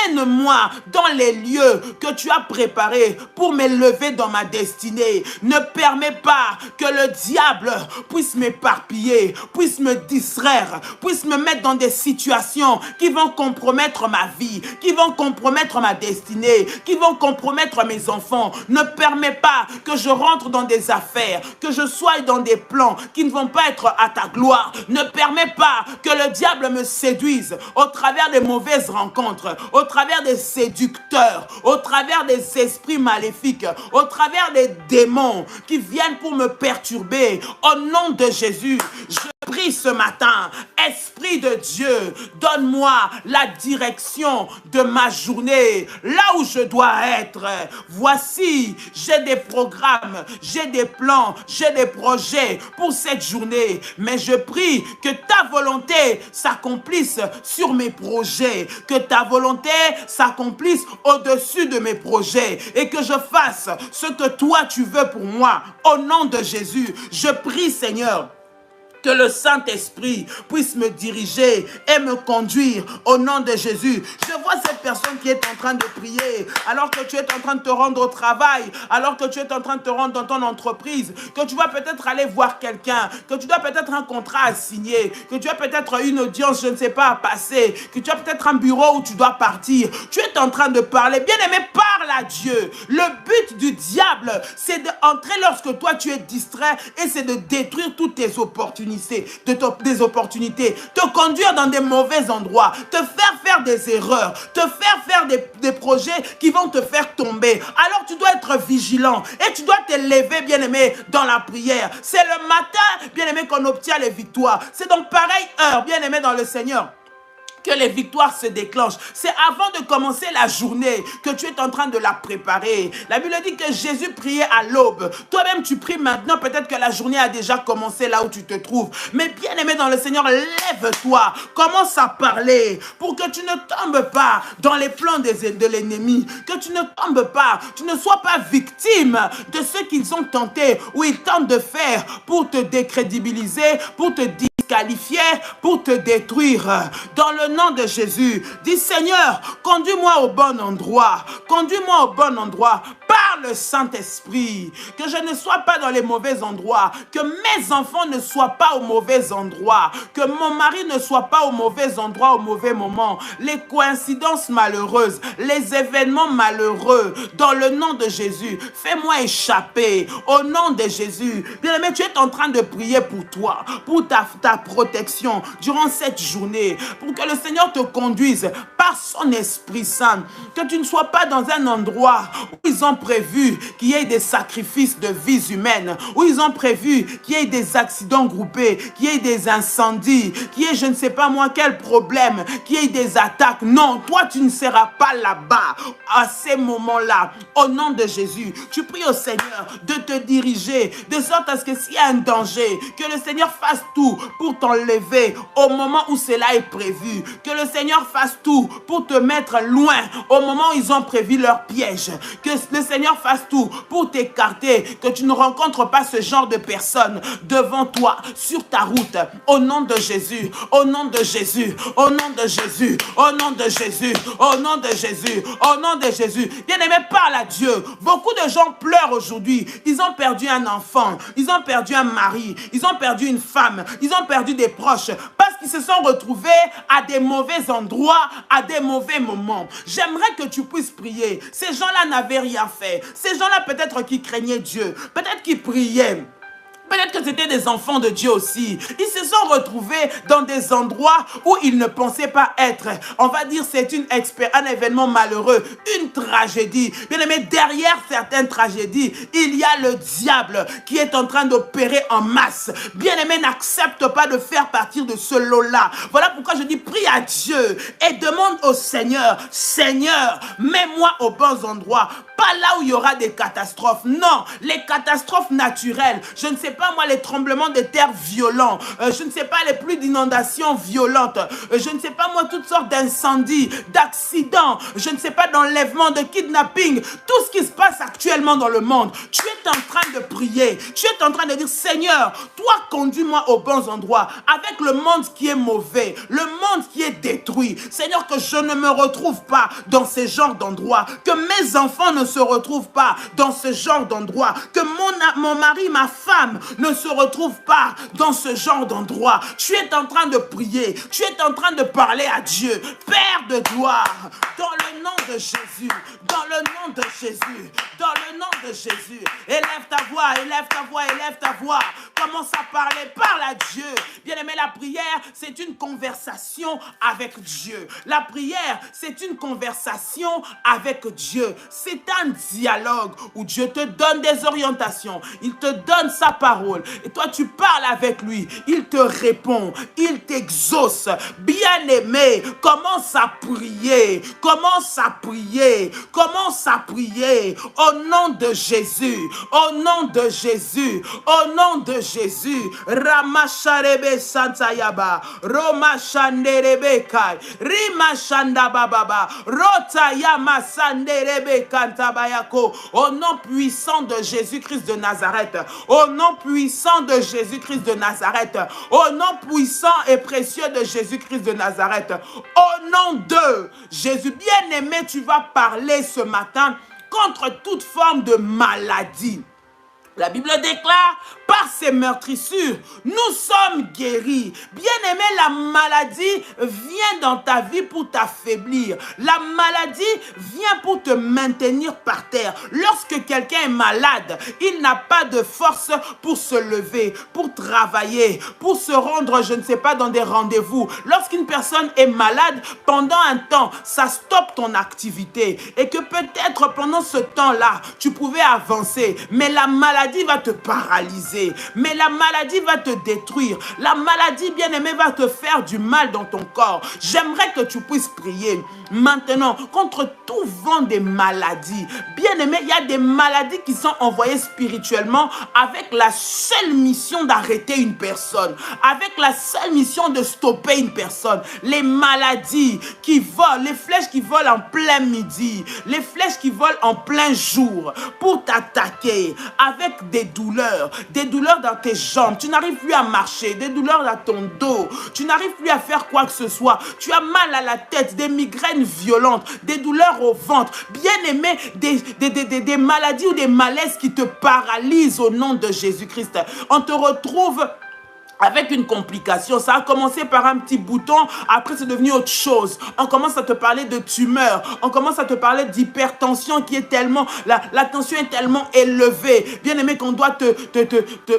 S1: Emmène-moi dans les lieux que tu as préparés pour m'élever dans ma destinée. Ne permets pas que le diable puisse m'éparpiller, puisse me distraire, puisse me mettre dans des situations qui vont compromettre ma vie, qui vont compromettre ma destinée, qui vont compromettre mes enfants. Ne permets pas que je rentre dans des affaires, que je sois dans des plans qui ne vont pas être à ta gloire. Ne permets pas que le diable me séduise au travers des mauvaises rencontres, au travers des séducteurs, au travers des esprits maléfiques, au travers des démons qui viennent pour me perturber. Au nom de Jésus, je prie ce matin, Esprit de Dieu, donne-moi la direction de ma journée, là où je dois être. Voici, j'ai des programmes, j'ai des plans, j'ai des projets pour cette journée, mais je prie que ta volonté s'accomplisse sur mes projets, que ta volonté s'accomplisse au-dessus de mes projets et que je fasse ce que toi tu veux pour moi. Au nom de Jésus, je prie, Seigneur, que le Saint-Esprit puisse me diriger et me conduire au nom de Jésus. Je vois cette personne qui est en train de prier alors que tu es en train de te rendre au travail, alors que tu es en train de te rendre dans ton entreprise, que tu vas peut-être aller voir quelqu'un, que tu dois peut-être un contrat à signer, que tu as peut-être une audience, je ne sais pas, à passer, que tu as peut-être un bureau où tu dois partir. Tu es en train de parler. Bien-aimé, parle à Dieu. Le but du diable, c'est d'entrer lorsque toi tu es distrait et c'est de détruire toutes tes opportunités. Des opportunités, te conduire dans des mauvais endroits, te faire faire des erreurs, te faire faire des projets qui vont te faire tomber. Alors tu dois être vigilant et tu dois te lever, bien-aimé, dans la prière. C'est le matin, bien-aimé, qu'on obtient les victoires. C'est donc pareille heure, bien-aimé, dans le Seigneur, que les victoires se déclenchent. C'est avant de commencer la journée que tu es en train de la préparer. La Bible dit que Jésus priait à l'aube. Toi-même, tu pries maintenant. Peut-être que la journée a déjà commencé là où tu te trouves. Mais bien aimé dans le Seigneur, lève-toi. Commence à parler pour que tu ne tombes pas dans les plans de l'ennemi. Que tu ne tombes pas. Tu ne sois pas victime de ce qu'ils ont tenté ou ils tentent de faire pour te décrédibiliser, pour te qualifié pour te détruire. Dans le nom de Jésus, dis Seigneur, conduis-moi au bon endroit. Conduis-moi au bon endroit. Par le Saint-Esprit, que je ne sois pas dans les mauvais endroits, que mes enfants ne soient pas au mauvais endroit, que mon mari ne soit pas au mauvais endroit au mauvais moment. Les coïncidences malheureuses, les événements malheureux, dans le nom de Jésus, fais-moi échapper au nom de Jésus. Bien-aimé, tu es en train de prier pour toi, pour ta protection durant cette journée, pour que le Seigneur te conduise par son Esprit Saint, que tu ne sois pas dans un endroit où ils ont prévu qu'il y ait des sacrifices de vies humaines, où ils ont prévu qu'il y ait des accidents groupés, qu'il y ait des incendies, qu'il y ait je ne sais pas moi quel problème, qu'il y ait des attaques. Non, toi tu ne seras pas là-bas à ces moments-là. Au nom de Jésus, tu pries au Seigneur de te diriger, de sorte à ce que s'il y a un danger, que le Seigneur fasse tout pour t'enlever au moment où cela est prévu, que le Seigneur fasse tout pour te mettre loin au moment où ils ont prévu leur piège, que le Seigneur fasse tout pour t'écarter, que tu ne rencontres pas ce genre de personnes devant toi, sur ta route, au nom de Jésus, au nom de Jésus, au nom de Jésus, au nom de Jésus, au nom de Jésus, au nom de Jésus. Bien-aimé, parle à Dieu. Beaucoup de gens pleurent aujourd'hui. Ils ont perdu un enfant, ils ont perdu un mari, ils ont perdu une femme, ils ont perdu des proches, parce qu'ils se sont retrouvés à des mauvais endroits, à des mauvais moments. J'aimerais que tu puisses prier. Ces gens-là n'avaient rien fait. Ces gens-là peut-être qui craignaient Dieu, peut-être qui priaient. Peut-être que c'était des enfants de Dieu aussi. Ils se sont retrouvés dans des endroits où ils ne pensaient pas être. On va dire c'est un événement malheureux, une tragédie. Bien aimé, derrière certaines tragédies, il y a le diable qui est en train d'opérer en masse. Bien aimé, n'accepte pas de faire partir de ce lot-là. Voilà pourquoi je dis prie à Dieu et demande au Seigneur, Seigneur, mets-moi aux bons endroits. Pas là où il y aura des catastrophes. Non, les catastrophes naturelles. Je ne sais pas moi les tremblements de terre violents. Je ne sais pas les pluies d'inondations violentes. Je ne sais pas moi toutes sortes d'incendies, d'accidents. Je ne sais pas d'enlèvement, de kidnapping. Tout ce qui se passe actuellement dans le monde. Tu es en train de prier. Tu es en train de dire Seigneur, toi conduis-moi aux bons endroits. Avec le monde qui est mauvais, le monde qui est détruit. Seigneur, que je ne me retrouve pas dans ces genres d'endroits. Que mes enfants ne se retrouvent pas dans ce genre d'endroit. Que mon mari, ma femme ne se retrouvent pas dans ce genre d'endroit. Tu es en train de prier. Tu es en train de parler à Dieu. Père de gloire, dans le nom de Jésus, dans le nom de Jésus, dans le nom de Jésus. Élève ta voix, élève ta voix, élève ta voix. Commence à parler, parle à Dieu. Bien aimé, la prière, c'est une conversation avec Dieu. La prière, c'est une conversation avec Dieu. C'est un dialogue où Dieu te donne des orientations. Il te donne sa parole. Et toi, tu parles avec lui. Il te répond. Il t'exauce. Bien-aimé, commence à prier. Commence à prier. Commence à prier. Au nom de Jésus. Au nom de Jésus. Au nom de Jésus. Ramasharebe Santayaba. Romashanderebe Kai. Rimashanda Bababa. Rotayama Sanderebe Kantabayako. Au nom puissant de Jésus-Christ de Nazareth. Au nom puissant de Jésus-Christ de Nazareth. Au nom puissant et précieux de Jésus-Christ de Nazareth. Au nom de Jésus. Bien-aimé, tu vas parler ce matin contre toute forme de maladie. La Bible déclare, par ces meurtrissures, nous sommes guéris. Bien-aimé, la maladie vient dans ta vie pour t'affaiblir. La maladie vient pour te maintenir par terre. Lorsque quelqu'un est malade, il n'a pas de force pour se lever, pour travailler, pour se rendre, je ne sais pas, dans des rendez-vous. Lorsqu'une personne est malade, pendant un temps, ça stoppe ton activité. Et que peut-être pendant ce temps-là, tu pouvais avancer. Mais la maladie va te paralyser. Mais la maladie va te détruire. La maladie, bien-aimé, va te faire du mal dans ton corps. J'aimerais que tu puisses prier maintenant contre tout vent des maladies. Bien-aimé, il y a des maladies qui sont envoyées spirituellement avec la seule mission d'arrêter une personne, avec la seule mission de stopper une personne. Les maladies qui volent, les flèches qui volent en plein midi, les flèches qui volent en plein jour pour t'attaquer avec des douleurs dans tes jambes. Tu n'arrives plus à marcher, des douleurs dans ton dos. Tu n'arrives plus à faire quoi que ce soit. Tu as mal à la tête, des migraines violentes, des douleurs au ventre. Bien-aimé, des maladies ou des malaises qui te paralysent au nom de Jésus-Christ. On te retrouve avec une complication. Ça a commencé par un petit bouton, après c'est devenu autre chose. On commence à te parler de tumeur, on commence à te parler d'hypertension qui est tellement, la tension est tellement élevée, bien aimé, qu'on doit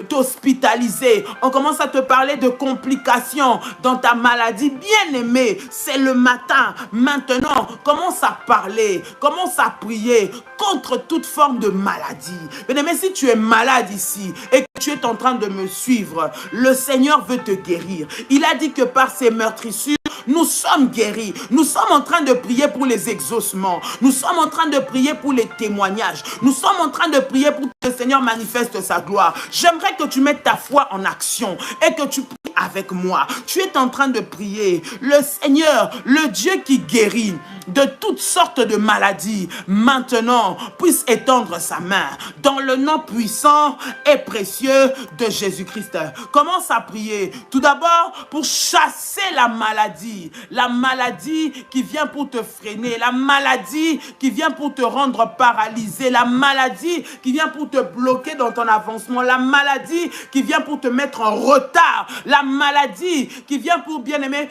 S1: t'hospitaliser. On commence à te parler de complications dans ta maladie. Bien aimé, c'est le matin. Maintenant, commence à parler, commence à prier contre toute forme de maladie. Bien aimé, si tu es malade ici et que tu es en train de me suivre, le Seigneur veut te guérir. Il a dit que par ses meurtrissures, nous sommes guéris. Nous sommes en train de prier pour les exaucements. Nous sommes en train de prier pour les témoignages. Nous sommes en train de prier pour que le Seigneur manifeste sa gloire. J'aimerais que tu mettes ta foi en action et que tu pries avec moi. Tu es en train de prier. Le Seigneur, le Dieu qui guérit de toutes sortes de maladies, maintenant puisse étendre sa main dans le nom puissant et précieux de Jésus-Christ. Commence à prier. Tout d'abord pour chasser la maladie qui vient pour te freiner, la maladie qui vient pour te rendre paralysé, la maladie qui vient pour te bloquer dans ton avancement, la maladie qui vient pour te mettre en retard, la maladie qui vient pour, bien-aimé,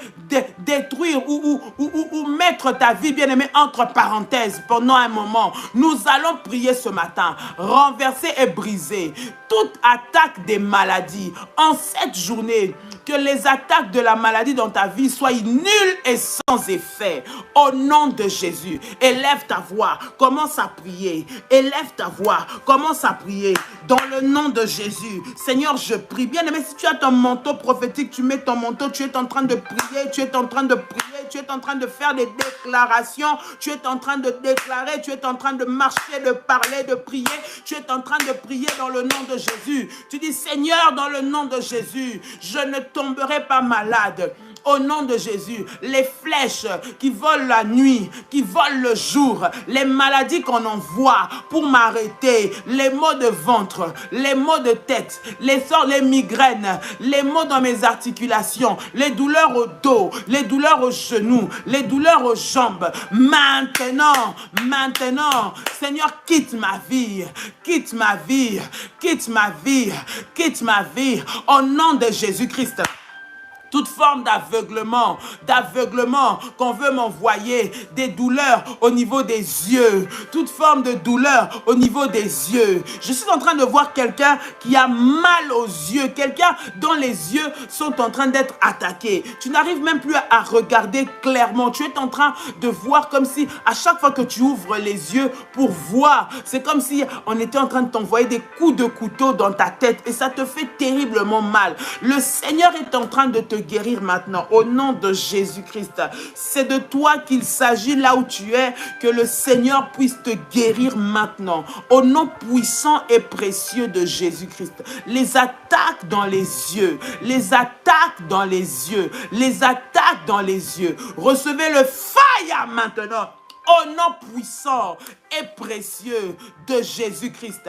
S1: détruire ou mettre ta vie, bien-aimé, entre parenthèses pendant un moment. Nous allons prier ce matin, renverser et briser toute attaque des maladies en cette journée. Que les attaques de la maladie dans ta vie soient nulles et sans effet. Au nom de Jésus, élève ta voix, commence à prier. Élève ta voix, commence à prier. Dans le nom de Jésus, Seigneur, je prie. Bien aimé, si tu as ton manteau prophétique, tu mets ton manteau, tu es en train de prier, tu es en train de prier, tu es en train de faire des déclarations, tu es en train de déclarer, tu es en train de marcher, de parler, de prier, tu es en train de prier dans le nom de Jésus. Tu dis, Seigneur, dans le nom de Jésus, je ne tomberai pas malade. Au nom de Jésus, les flèches qui volent la nuit, qui volent le jour, les maladies qu'on envoie pour m'arrêter, les maux de ventre, les maux de tête, les migraines, les maux dans mes articulations, les douleurs au dos, les douleurs aux genoux, les douleurs aux jambes. Maintenant, Seigneur, quitte ma vie, quitte ma vie, quitte ma vie, quitte ma vie, au nom de Jésus-Christ. Toute forme d'aveuglement qu'on veut m'envoyer, des douleurs au niveau des yeux, toute forme de douleur au niveau des yeux. Je suis en train de voir quelqu'un qui a mal aux yeux, quelqu'un dont les yeux sont en train d'être attaqués. Tu n'arrives même plus à regarder clairement. Tu es en train de voir comme si à chaque fois que tu ouvres les yeux pour voir, c'est comme si on était en train de t'envoyer des coups de couteau dans ta tête et ça te fait terriblement mal. Le Seigneur est en train de te guérir maintenant au nom de Jésus-Christ. C'est de toi qu'il s'agit là où tu es, que le Seigneur puisse te guérir maintenant au nom puissant et précieux de Jésus-Christ. Les attaques dans les yeux, les attaques dans les yeux, les attaques dans les yeux, recevez le fire maintenant au nom puissant et précieux de Jésus-Christ.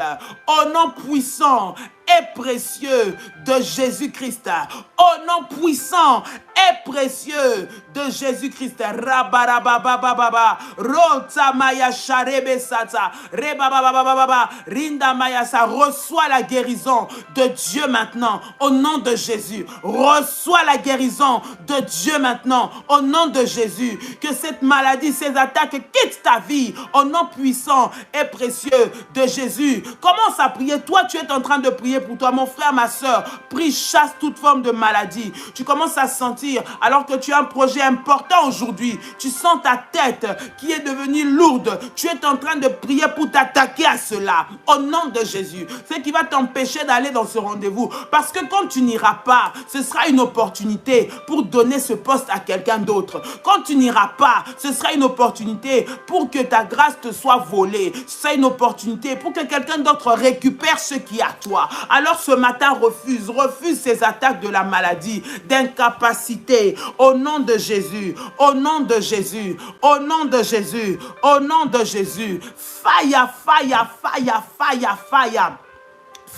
S1: Au nom puissant et précieux de Jésus-Christ. Au nom puissant et précieux de Jésus-Christ. Rabarababababa. Rota maya sharebe sata. Rebababababa. Rinda maya sa. Reçois la guérison de Dieu maintenant. Au nom de Jésus. Reçois la guérison de Dieu maintenant. Au nom de Jésus. Que cette maladie, ces attaques quittent ta vie. Au nom puissant et précieux de Jésus. Commence à prier. Toi, tu es en train de prier pour toi. Mon frère, ma soeur, prie, chasse toute forme de maladie. Tu commences à sentir, alors que tu as un projet important aujourd'hui, tu sens ta tête qui est devenue lourde. Tu es en train de prier pour t'attaquer à cela. Au nom de Jésus. Ce qui va t'empêcher d'aller dans ce rendez-vous. Parce que quand tu n'iras pas, ce sera une opportunité pour donner ce poste à quelqu'un d'autre. Quand tu n'iras pas, ce sera une opportunité pour que ta grâce te soit volée. C'est une opportunité pour que quelqu'un d'autre récupère ce qui est à toi. Alors ce matin, refuse ces attaques de la maladie, d'incapacité. Au nom de Jésus, au nom de Jésus, au nom de Jésus, au nom de Jésus. Fire, fire, fire, fire, fire.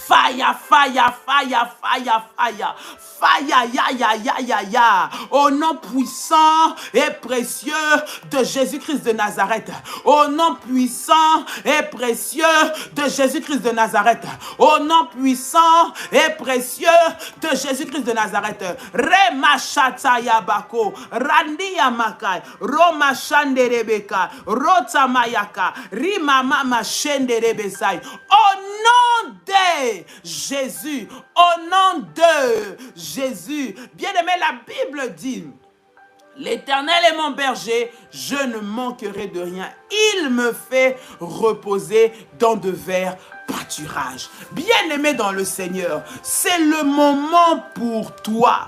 S1: Fire, fire, fire, fire, fire. Fire, ya, ya, ya, ya, ya. Au nom puissant et précieux de Jésus-Christ de Nazareth. Au nom puissant et précieux de Jésus-Christ de Nazareth. Au nom puissant et précieux de Jésus-Christ de Nazareth. Rema shata yabako. Randi yamakai. Roma shande rebeka. Rota mayaka. Rima mama shende rebesai. Au nom de Jésus, au nom de Jésus. Bien-aimé, la Bible dit, l'Éternel est mon berger, je ne manquerai de rien. Il me fait reposer dans de verts pâturages. Bien-aimé dans le Seigneur, c'est le moment pour toi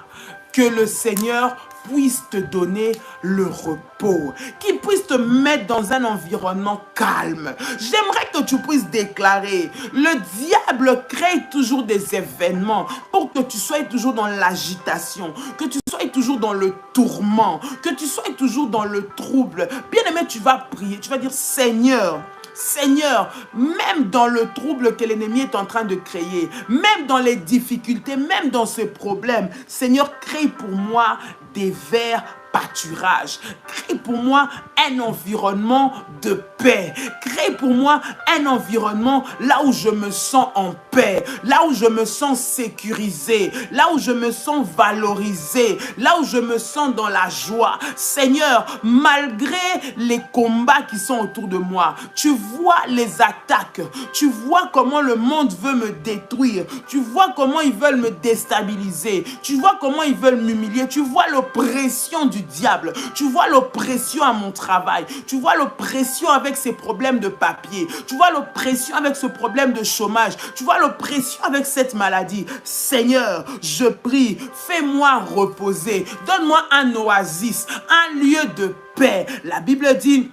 S1: que le Seigneur puisse te donner le repos, qu'il puisse te mettre dans un environnement calme. J'aimerais que tu puisses déclarer, le diable crée toujours des événements pour que tu sois toujours dans l'agitation, que tu sois toujours dans le tourment, que tu sois toujours dans le trouble. Bien-aimé, tu vas prier, tu vas dire, Seigneur, Seigneur, même dans le trouble que l'ennemi est en train de créer, même dans les difficultés, même dans ce problème, Seigneur, crée pour moi des verts pâturage. Crée pour moi un environnement de paix. Crée pour moi un environnement là où je me sens en paix, là où je me sens sécurisé, là où je me sens valorisé, là où je me sens dans la joie. Seigneur, malgré les combats qui sont autour de moi, tu vois les attaques, tu vois comment le monde veut me détruire, tu vois comment ils veulent me déstabiliser, tu vois comment ils veulent m'humilier, tu vois l'oppression du diable, tu vois l'oppression à mon travail, tu vois l'oppression avec ces problèmes de papier, tu vois l'oppression avec ce problème de chômage, tu vois l'oppression avec cette maladie. Seigneur, je prie, fais-moi reposer, donne-moi un oasis, un lieu de paix. La Bible dit,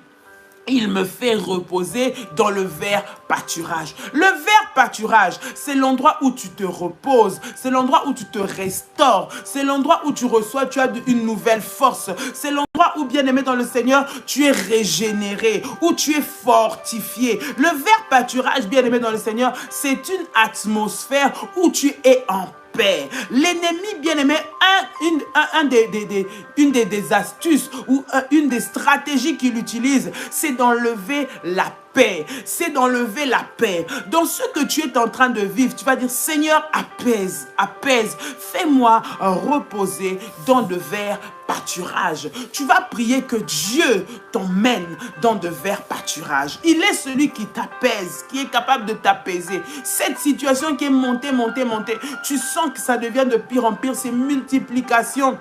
S1: il me fait reposer dans le vert pâturage. Le vert pâturage, c'est l'endroit où tu te reposes, c'est l'endroit où tu te restaures, c'est l'endroit où tu reçois, tu as une nouvelle force, c'est l'endroit où, bien aimé dans le Seigneur, tu es régénéré, où tu es fortifié. Le vert pâturage, bien aimé dans le Seigneur, c'est une atmosphère où tu es en paix. L'ennemi, bien aimé, une des astuces ou une des stratégies qu'il utilise, c'est d'enlever la paix. C'est d'enlever la paix. Dans ce que tu es en train de vivre, tu vas dire, Seigneur, apaise, apaise. Fais-moi reposer dans de verts pâturages. Tu vas prier que Dieu t'emmène dans de verts pâturages. Il est celui qui t'apaise, qui est capable de t'apaiser. Cette situation qui est montée, tu sens que ça devient de pire en pire, c'est multiplication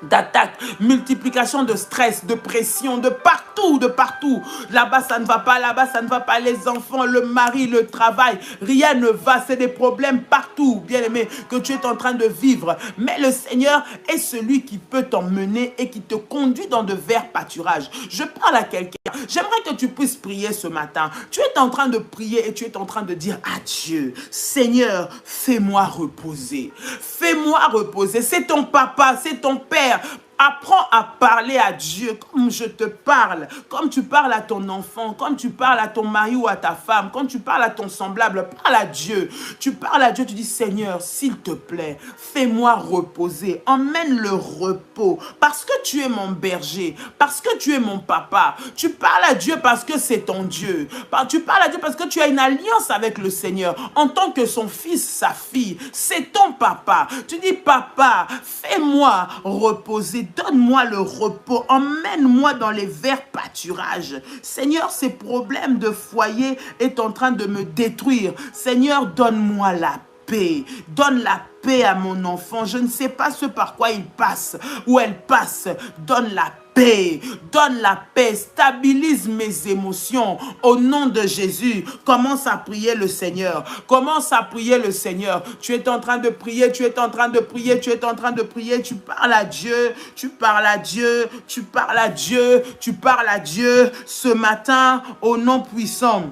S1: d'attaques, multiplication de stress, de pression, de partout, de partout. Là-bas, ça ne va pas, là-bas, ça ne va pas. Les enfants, le mari, le travail, rien ne va. C'est des problèmes partout, bien aimé, que tu es en train de vivre. Mais le Seigneur est celui qui peut t'emmener et qui te conduit dans de verts pâturages. Je parle à quelqu'un. J'aimerais que tu puisses prier ce matin. Tu es en train de prier et tu es en train de dire à Dieu, Seigneur, fais-moi reposer. Fais-moi reposer. C'est ton papa, c'est ton père. Apprends à parler à Dieu comme je te parle, comme tu parles à ton enfant, comme tu parles à ton mari ou à ta femme, comme tu parles à ton semblable, parle à Dieu. Tu parles à Dieu, tu dis, Seigneur, s'il te plaît, fais-moi reposer, emmène le repos, parce que tu es mon berger, parce que tu es mon papa. Tu parles à Dieu parce que c'est ton Dieu. Tu parles à Dieu parce que tu as une alliance avec le Seigneur, en tant que son fils, sa fille. C'est ton papa. Tu dis, papa, fais-moi reposer. Donne-moi le repos, emmène-moi dans les verts pâturages. Seigneur, ces problèmes de foyer est en train de me détruire. Seigneur, donne-moi la paix. Donne la paix à mon enfant. Je ne sais pas ce par quoi il passe ou elle passe. Donne la paix. Donne la paix. Stabilise mes émotions. Au nom de Jésus, commence à prier le Seigneur. Commence à prier le Seigneur. Tu es en train de prier, tu es en train de prier, tu es en train de prier. Tu parles à Dieu, tu parles à Dieu, tu parles à Dieu, tu parles à Dieu. Ce matin, au nom puissant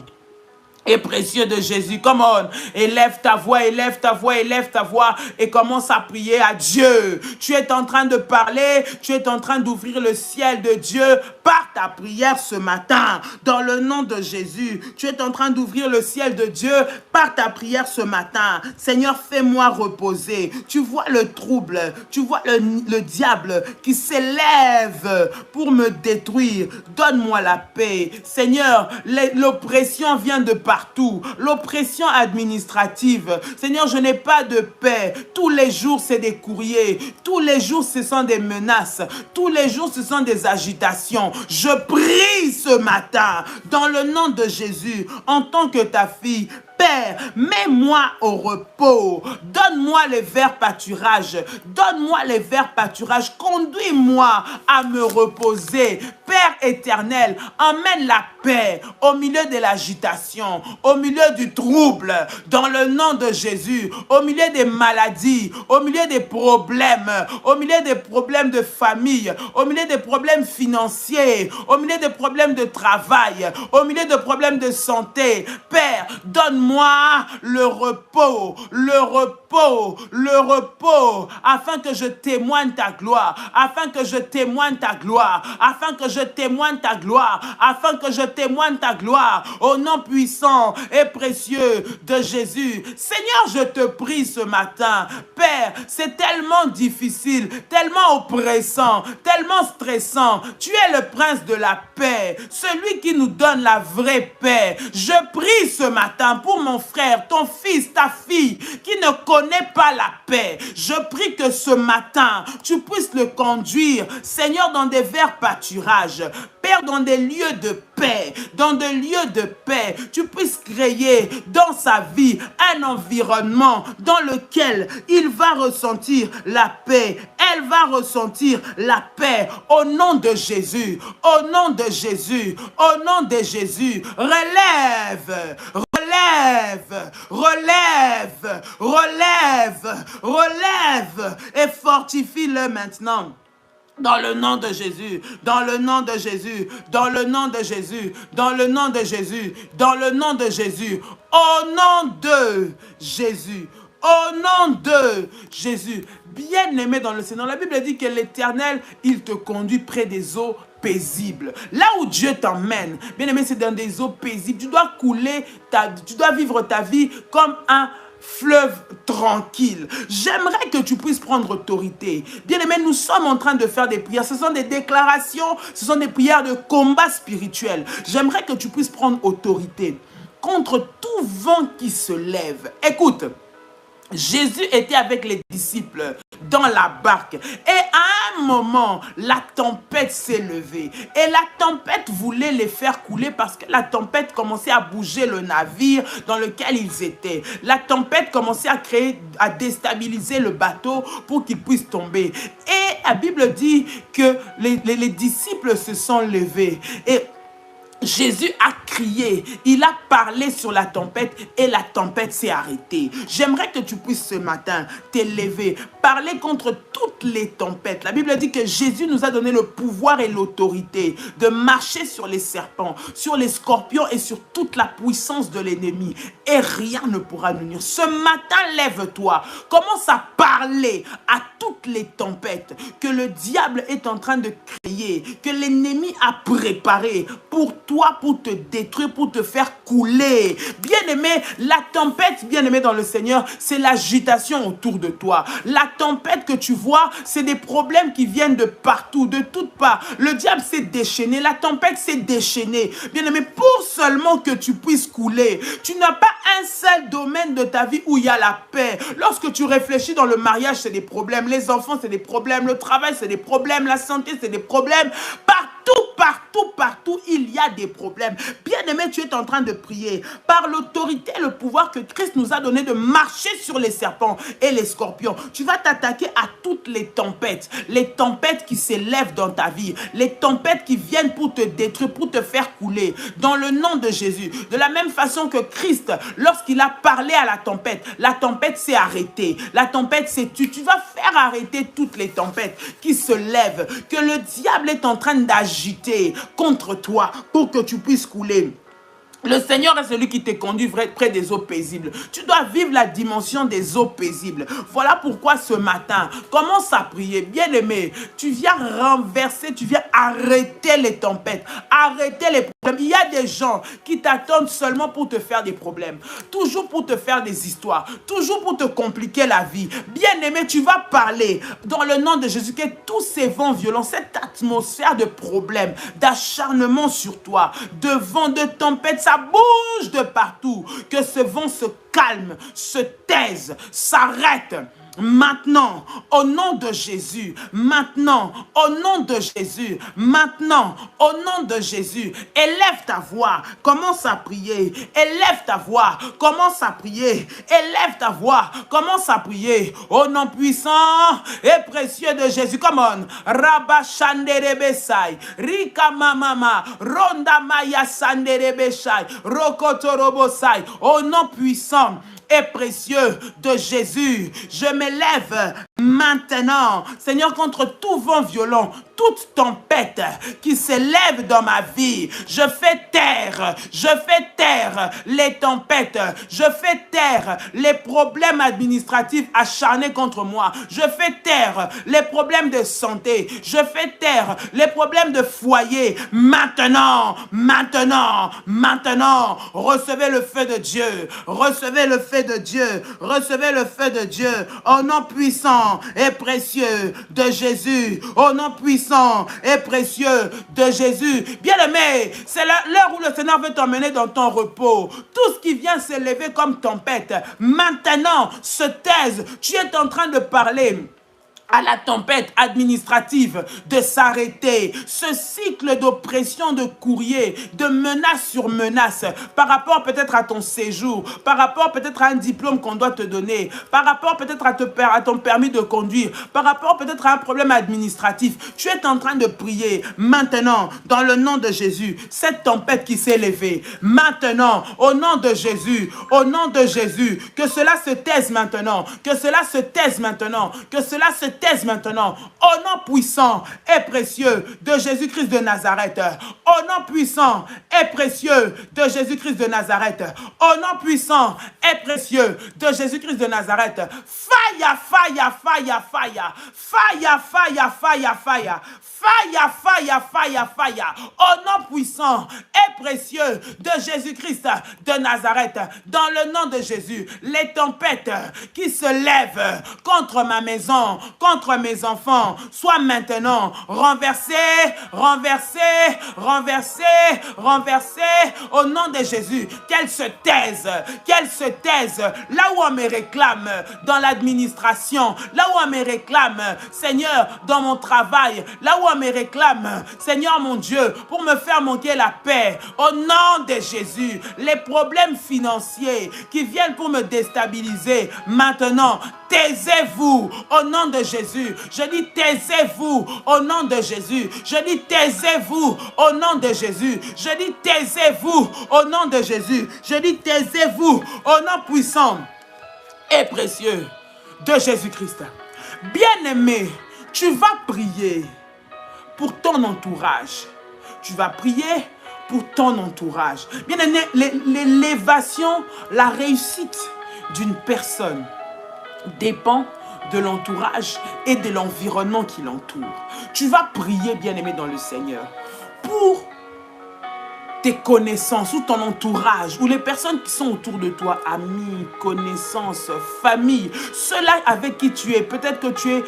S1: et précieux de Jésus, come on, élève ta voix, élève ta voix, élève ta voix et commence à prier à Dieu. Tu es en train de parler, tu es en train d'ouvrir le ciel de Dieu par ta prière ce matin, dans le nom de Jésus. Tu es en train d'ouvrir le ciel de Dieu par ta prière ce matin. Seigneur, fais-moi reposer. Tu vois le trouble, tu vois le diable qui s'élève pour me détruire. Donne-moi la paix. Seigneur, l'oppression vient de partout. L'oppression administrative. Seigneur, je n'ai pas de paix. Tous les jours, c'est des courriers. Tous les jours, ce sont des menaces. Tous les jours, ce sont des agitations. Je prie ce matin, dans le nom de Jésus, en tant que ta fille, Père, mets-moi au repos. Donne-moi les verts pâturages. Donne-moi les verts pâturages. Conduis-moi à me reposer. Père éternel, emmène la paix, au milieu de l'agitation, au milieu du trouble, dans le nom de Jésus, au milieu des maladies, au milieu des problèmes, au milieu des problèmes de famille, au milieu des problèmes financiers, au milieu des problèmes de travail, au milieu des problèmes de santé. Père, donne-moi le repos, le repos, le repos, afin que je témoigne ta gloire, afin que je témoigne ta gloire, afin que je témoigne ta gloire, afin que je témoigne ta gloire, au nom puissant et précieux de Jésus. Seigneur, je te prie ce matin, Père, c'est tellement difficile, tellement oppressant, tellement stressant. Tu es le prince de la paix, celui qui nous donne la vraie paix. Je prie ce matin pour mon frère, ton fils, ta fille, qui ne connaît pas la paix. Je prie que ce matin, tu puisses le conduire, Seigneur, dans des verts pâturages. Père, dans des lieux de paix, dans des lieux de paix, tu puisses créer dans sa vie un environnement dans lequel il va ressentir la paix. Elle va ressentir la paix au nom de Jésus, au nom de Jésus, au nom de Jésus. Relève, relève, relève, relève, relève et fortifie-le maintenant. Dans le nom de Jésus, dans le nom de Jésus, dans le nom de Jésus, dans le nom de Jésus, dans le nom de Jésus, au nom de Jésus, au nom de Jésus. Bien-aimé dans le Seigneur, la Bible dit que l'Éternel, il te conduit près des eaux paisibles. Là où Dieu t'emmène, bien-aimé, c'est dans des eaux paisibles. Tu dois couler, tu dois vivre ta vie comme un fleuve tranquille. J'aimerais que tu puisses prendre autorité. Bien-aimé, nous sommes en train de faire des prières. Ce sont des déclarations, ce sont des prières de combat spirituel. J'aimerais que tu puisses prendre autorité contre tout vent qui se lève. Écoute, Jésus était avec les disciples dans la barque et à un moment, la tempête s'est levée et la tempête voulait les faire couler parce que la tempête commençait à bouger le navire dans lequel ils étaient. La tempête commençait à déstabiliser le bateau pour qu'il puisse tomber. Et la Bible dit que les disciples se sont levés et Jésus a crié, il a parlé sur la tempête et la tempête s'est arrêtée. J'aimerais que tu puisses ce matin t'élever, parler contre toutes les tempêtes. La Bible dit que Jésus nous a donné le pouvoir et l'autorité de marcher sur les serpents, sur les scorpions et sur toute la puissance de l'ennemi. Et rien ne pourra nous nuire. Ce matin, lève-toi, commence à parler à toutes les tempêtes que le diable est en train de créer, que l'ennemi a préparé pour toi, pour te détruire, pour te faire couler. Bien-aimé, la tempête, bien-aimé dans le Seigneur, c'est l'agitation autour de toi. La tempête que tu vois, c'est des problèmes qui viennent de partout, de toutes parts. Le diable s'est déchaîné, la tempête s'est déchaînée. Bien-aimé, pour seulement que tu puisses couler, tu n'as pas un seul domaine de ta vie où il y a la paix. Lorsque tu réfléchis dans le mariage, c'est des problèmes. Les enfants, c'est des problèmes. Le travail, c'est des problèmes. La santé, c'est des problèmes. Partout, il y a des problèmes. Bien-aimé, tu es en train de prier par l'autorité et le pouvoir que Christ nous a donné de marcher sur les serpents et les scorpions. Tu vas t'attaquer à toutes les tempêtes qui s'élèvent dans ta vie, les tempêtes qui viennent pour te détruire, pour te faire couler, dans le nom de Jésus. De la même façon que Christ, lorsqu'il a parlé à la tempête s'est arrêtée. La tempête s'est tue. Tu vas faire arrêter toutes les tempêtes qui se lèvent, que le diable est en train d'agiter contre toi pour que tu puisses couler. Le Seigneur est celui qui te conduit près des eaux paisibles. Tu dois vivre la dimension des eaux paisibles. Voilà pourquoi ce matin, commence à prier. Bien-aimé, tu viens renverser, tu viens arrêter les tempêtes, arrêter les problèmes. Il y a des gens qui t'attendent seulement pour te faire des problèmes, toujours pour te faire des histoires, toujours pour te compliquer la vie. Bien-aimé, tu vas parler dans le nom de Jésus que tous ces vents violents, cette atmosphère de problèmes, d'acharnement sur toi, de vents, de tempêtes, ça bouge de partout, que ce vent se calme, se taise, s'arrête maintenant, au nom de Jésus, maintenant, au nom de Jésus, maintenant, au nom de Jésus, élève ta voix, commence à prier, élève ta voix, commence à prier, élève ta voix, commence à prier, au nom puissant et précieux de Jésus. Come on, Rabba Shanderebesai, Rika Mama, Ronda Maya Sanderebesai, Rokotorobosai, au nom puissant et précieux de Jésus, je m'élève maintenant, Seigneur, contre tout vent violent, toute tempête qui s'élève dans ma vie. Je fais taire les tempêtes, je fais taire les problèmes administratifs acharnés contre moi, je fais taire les problèmes de santé, je fais taire les problèmes de foyer. Maintenant, maintenant, maintenant, recevez le feu de Dieu, recevez le feu de Dieu, recevez le feu de Dieu, au nom puissant et précieux de Jésus, au nom puissant et précieux de Jésus. Bien-aimé, c'est l'heure où le Seigneur veut t'emmener dans ton repos. Tout ce qui vient s'élever comme tempête, maintenant se taise. Tu es en train de parler à la tempête administrative de s'arrêter. Ce cycle d'oppression, de courrier, de menace sur menace, par rapport peut-être à ton séjour, par rapport peut-être à un diplôme qu'on doit te donner, par rapport peut-être à ton permis de conduire, par rapport peut-être à un problème administratif. Tu es en train de prier maintenant, dans le nom de Jésus, cette tempête qui s'est levée, maintenant, au nom de Jésus, que cela se taise maintenant, que cela se taise maintenant, que cela se taise maintenant, au nom puissant et précieux de Jésus-Christ de Nazareth, au nom puissant et précieux de Jésus-Christ de Nazareth, au nom puissant et précieux de Jésus-Christ de Nazareth. Fire, fire, fire, fire, fire, fire, fire, fire. Fire, fire, fire, fire, au nom puissant et précieux de Jésus-Christ de Nazareth, dans le nom de Jésus, les tempêtes qui se lèvent contre ma maison, contre mes enfants, soient maintenant renversées, renversées, renversées, renversées, au nom de Jésus, qu'elles se taisent, là où on me réclame dans l'administration, là où on me réclame, Seigneur, dans mon travail, là où on me réclame, Seigneur mon Dieu, pour me faire monter la paix, au nom de Jésus, les problèmes financiers qui viennent pour me déstabiliser, maintenant, taisez-vous au nom de Jésus. Je dis taisez-vous au nom de Jésus. Je dis taisez-vous au nom de Jésus. Je dis taisez-vous au nom de Jésus. Je dis taisez-vous au nom puissant et précieux de Jésus-Christ. Bien-aimé, tu vas prier pour ton entourage. Tu vas prier pour ton entourage. Bien-aimé, l'élévation, la réussite d'une personne dépend de l'entourage et de l'environnement qui l'entoure. Tu vas prier, bien-aimé, dans le Seigneur, pour tes connaissances ou ton entourage ou les personnes qui sont autour de toi, amis, connaissances, famille, ceux-là avec qui tu es. Peut-être que tu es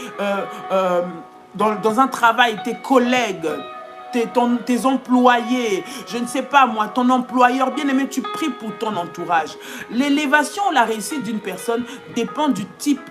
S1: dans un travail, tes collègues, tes employés, je ne sais pas moi, ton employeur, bien-aimé, tu pries pour ton entourage. L'élévation ou la réussite d'une personne dépend du type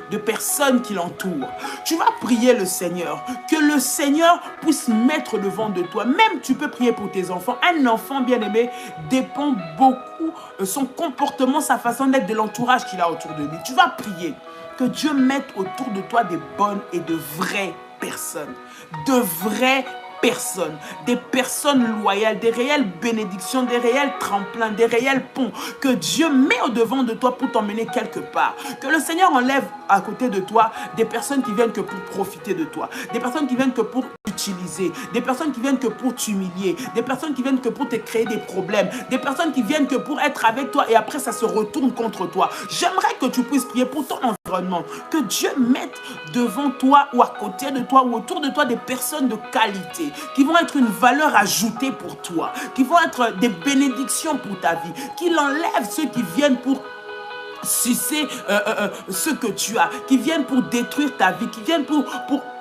S1: de personnes qui l'entourent. Tu vas prier le Seigneur, que le Seigneur puisse mettre devant de toi. Même tu peux prier pour tes enfants. Un enfant bien-aimé dépend beaucoup son comportement, sa façon d'être, de l'entourage qu'il a autour de lui. Tu vas prier que Dieu mette autour de toi des bonnes et de vraies personnes. De vraies personnes, des personnes loyales, des réelles bénédictions, des réels tremplins, des réels ponts que Dieu met au devant de toi pour t'emmener quelque part. Que le Seigneur enlève à côté de toi des personnes qui viennent que pour profiter de toi, des personnes qui viennent que pour t'utiliser, des personnes qui viennent que pour t'humilier, des personnes qui viennent que pour te créer des problèmes, des personnes qui viennent que pour être avec toi et après ça se retourne contre toi. J'aimerais que tu puisses prier pour ton environnement, que Dieu mette devant toi ou à côté de toi ou autour de toi des personnes de qualité qui vont être une valeur ajoutée pour toi, qui vont être des bénédictions pour ta vie, qu'il enlève ceux qui viennent pour sucer ce que tu as, qui viennent pour détruire ta vie, qui viennent pour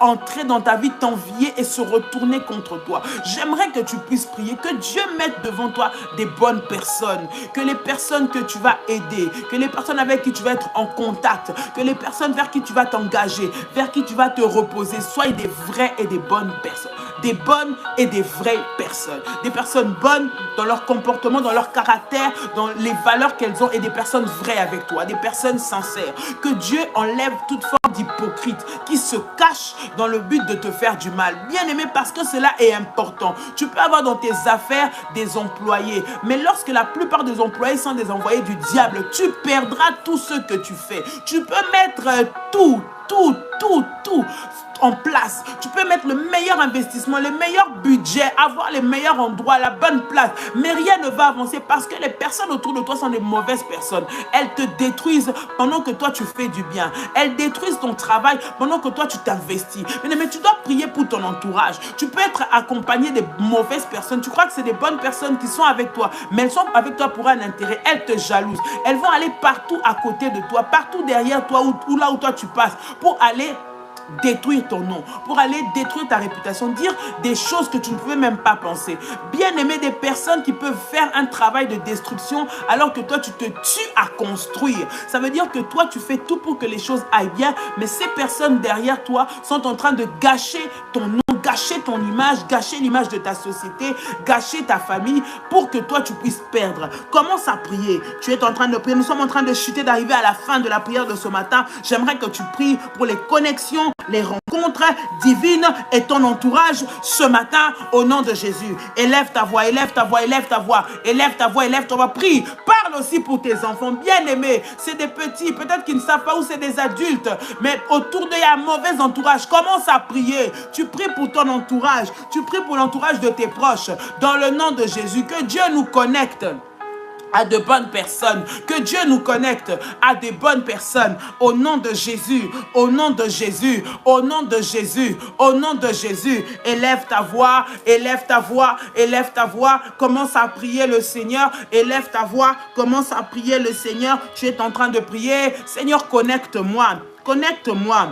S1: entrer dans ta vie, t'envier et se retourner contre toi. J'aimerais que tu puisses prier, que Dieu mette devant toi des bonnes personnes, que les personnes que tu vas aider, que les personnes avec qui tu vas être en contact, que les personnes vers qui tu vas t'engager, vers qui tu vas te reposer, soient des vraies et des bonnes personnes. Des bonnes et des vraies personnes. Des personnes bonnes dans leur comportement, dans leur caractère, dans les valeurs qu'elles ont, et des personnes vraies avec toi, des personnes sincères. Que Dieu enlève toute forme d'hypocrite qui se cache dans le but de te faire du mal. Bien aimé, parce que cela est important. Tu peux avoir dans tes affaires des employés, mais lorsque la plupart des employés sont des envoyés du diable, tu perdras tout ce que tu fais. Tu peux mettre tout en place. Tu peux mettre le meilleur investissement, le meilleur budget, avoir les meilleurs endroits, la bonne place, mais rien ne va avancer parce que les personnes autour de toi sont des mauvaises personnes. Elles te détruisent pendant que toi tu fais du bien. Elles détruisent ton travail pendant que toi tu t'investis. Mais tu dois prier pour ton entourage. Tu peux être accompagné des mauvaises personnes. Tu crois que c'est des bonnes personnes qui sont avec toi, mais elles sont avec toi pour un intérêt. Elles te jalousent. Elles vont aller partout à côté de toi, partout derrière toi ou là où toi tu passes, pour aller détruire ton nom, pour aller détruire ta réputation, dire des choses que tu ne pouvais même pas penser. Bien aimé, des personnes qui peuvent faire un travail de destruction alors que toi tu te tues à construire. Ça veut dire que toi tu fais tout pour que les choses aillent bien, mais ces personnes derrière toi sont en train de gâcher ton nom, gâcher ton image, gâcher l'image de ta société, gâcher ta famille pour que toi tu puisses perdre. Commence à prier. Tu es en train de prier. Nous sommes en train de chuter, d'arriver à la fin de la prière de ce matin. J'aimerais que tu pries pour les connexions, les rencontres divines et ton entourage ce matin au nom de Jésus. Élève ta voix, élève ta voix, élève ta voix, élève ta voix, élève ta voix. Prie. Parle aussi pour tes enfants bien-aimés. C'est des petits, peut-être qu'ils ne savent pas où c'est des adultes, mais autour d'eux il y a un mauvais entourage. Commence à prier. Tu pries pour ton entourage. Tu pries pour l'entourage de tes proches. Dans le nom de Jésus, que Dieu nous connecte à de bonnes personnes, que Dieu nous connecte à des bonnes personnes au nom de Jésus, au nom de Jésus, au nom de Jésus, au nom de Jésus. Élève ta voix, élève ta voix, élève ta voix, commence à prier le Seigneur, élève ta voix, commence à prier le Seigneur. Tu es en train de prier, Seigneur, connecte-moi, connecte-moi.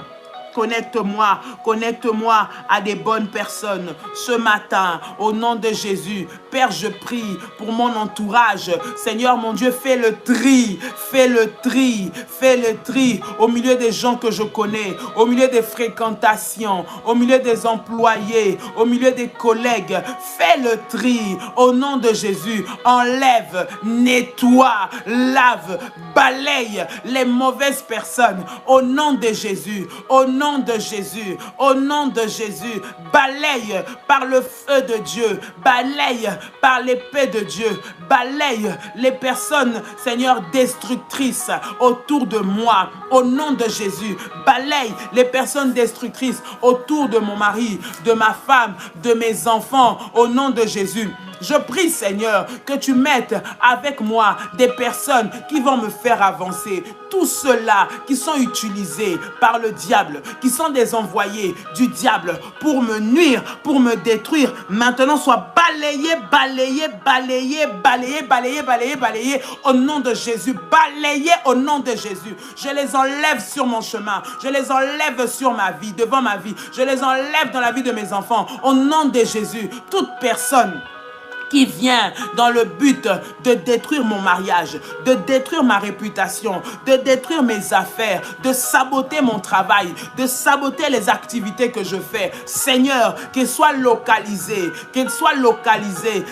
S1: Connecte-moi, connecte-moi à des bonnes personnes ce matin, au nom de Jésus. Père, je prie pour mon entourage. Seigneur, mon Dieu, fais le tri, fais le tri, fais le tri au milieu des gens que je connais, au milieu des fréquentations, au milieu des employés, au milieu des collègues. Fais le tri au nom de Jésus. Enlève, nettoie, lave, balaye les mauvaises personnes au nom de Jésus, au nom de Jésus, au nom de Jésus. Balaye par le feu de Dieu, balaye par l'épée de Dieu, balaye les personnes, Seigneur, destructrices autour de moi, au nom de Jésus. Balaye les personnes destructrices autour de mon mari, de ma femme, de mes enfants, au nom de Jésus. Je prie, Seigneur, que tu mettes avec moi des personnes qui vont me faire avancer. Tous ceux-là qui sont utilisés par le diable, qui sont des envoyés du diable pour me nuire, pour me détruire, maintenant soient balayés, balayés, balayés, balayés, balayés, balayés, balayés au nom de Jésus. Balayés au nom de Jésus. Je les enlève sur mon chemin. Je les enlève sur ma vie, devant ma vie. Je les enlève dans la vie de mes enfants. Au nom de Jésus, toute personne qui vient dans le but de détruire mon mariage, de détruire ma réputation, de détruire mes affaires, de saboter mon travail, de saboter les activités que je fais. Seigneur, qu'elles soient localisées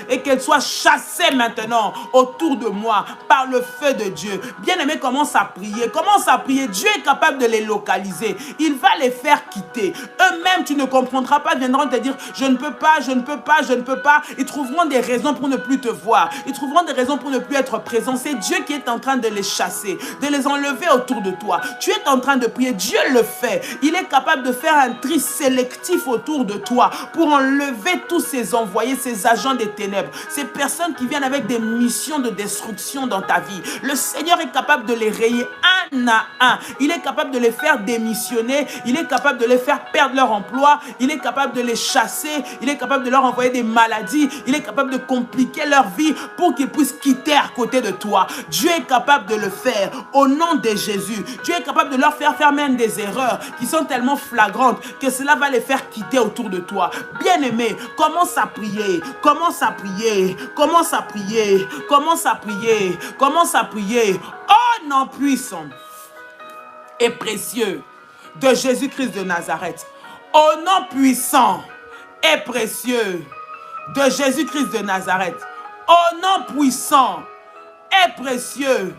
S1: et qu'elles soient chassées maintenant autour de moi par le feu de Dieu. Bien-aimé, commence à prier, commence à prier. Dieu est capable de les localiser. Il va les faire quitter. Eux-mêmes, tu ne comprendras pas, viendront te dire, je ne peux pas, je ne peux pas, je ne peux pas. Ils trouveront des raisons pour ne plus te voir. Ils trouveront des raisons pour ne plus être présents. C'est Dieu qui est en train de les chasser, de les enlever autour de toi. Tu es en train de prier. Dieu le fait. Il est capable de faire un tri sélectif autour de toi pour enlever tous ces envoyés, ces agents des ténèbres, ces personnes qui viennent avec des missions de destruction dans ta vie. Le Seigneur est capable de les rayer un à un. Il est capable de les faire démissionner. Il est capable de les faire perdre leur emploi. Il est capable de les chasser. Il est capable de leur envoyer des maladies. Il est capable de compliquer leur vie pour qu'ils puissent quitter à côté de toi. Dieu est capable de le faire au nom de Jésus. Dieu est capable de leur faire même des erreurs qui sont tellement flagrantes que cela va les faire quitter autour de toi. Bien-aimé, commence à prier, commence à prier, commence à prier, commence à prier, commence à prier. Oh nom puissant et précieux de Jésus-Christ de Nazareth, au nom puissant et précieux de Jésus-Christ de Nazareth, au nom puissant et précieux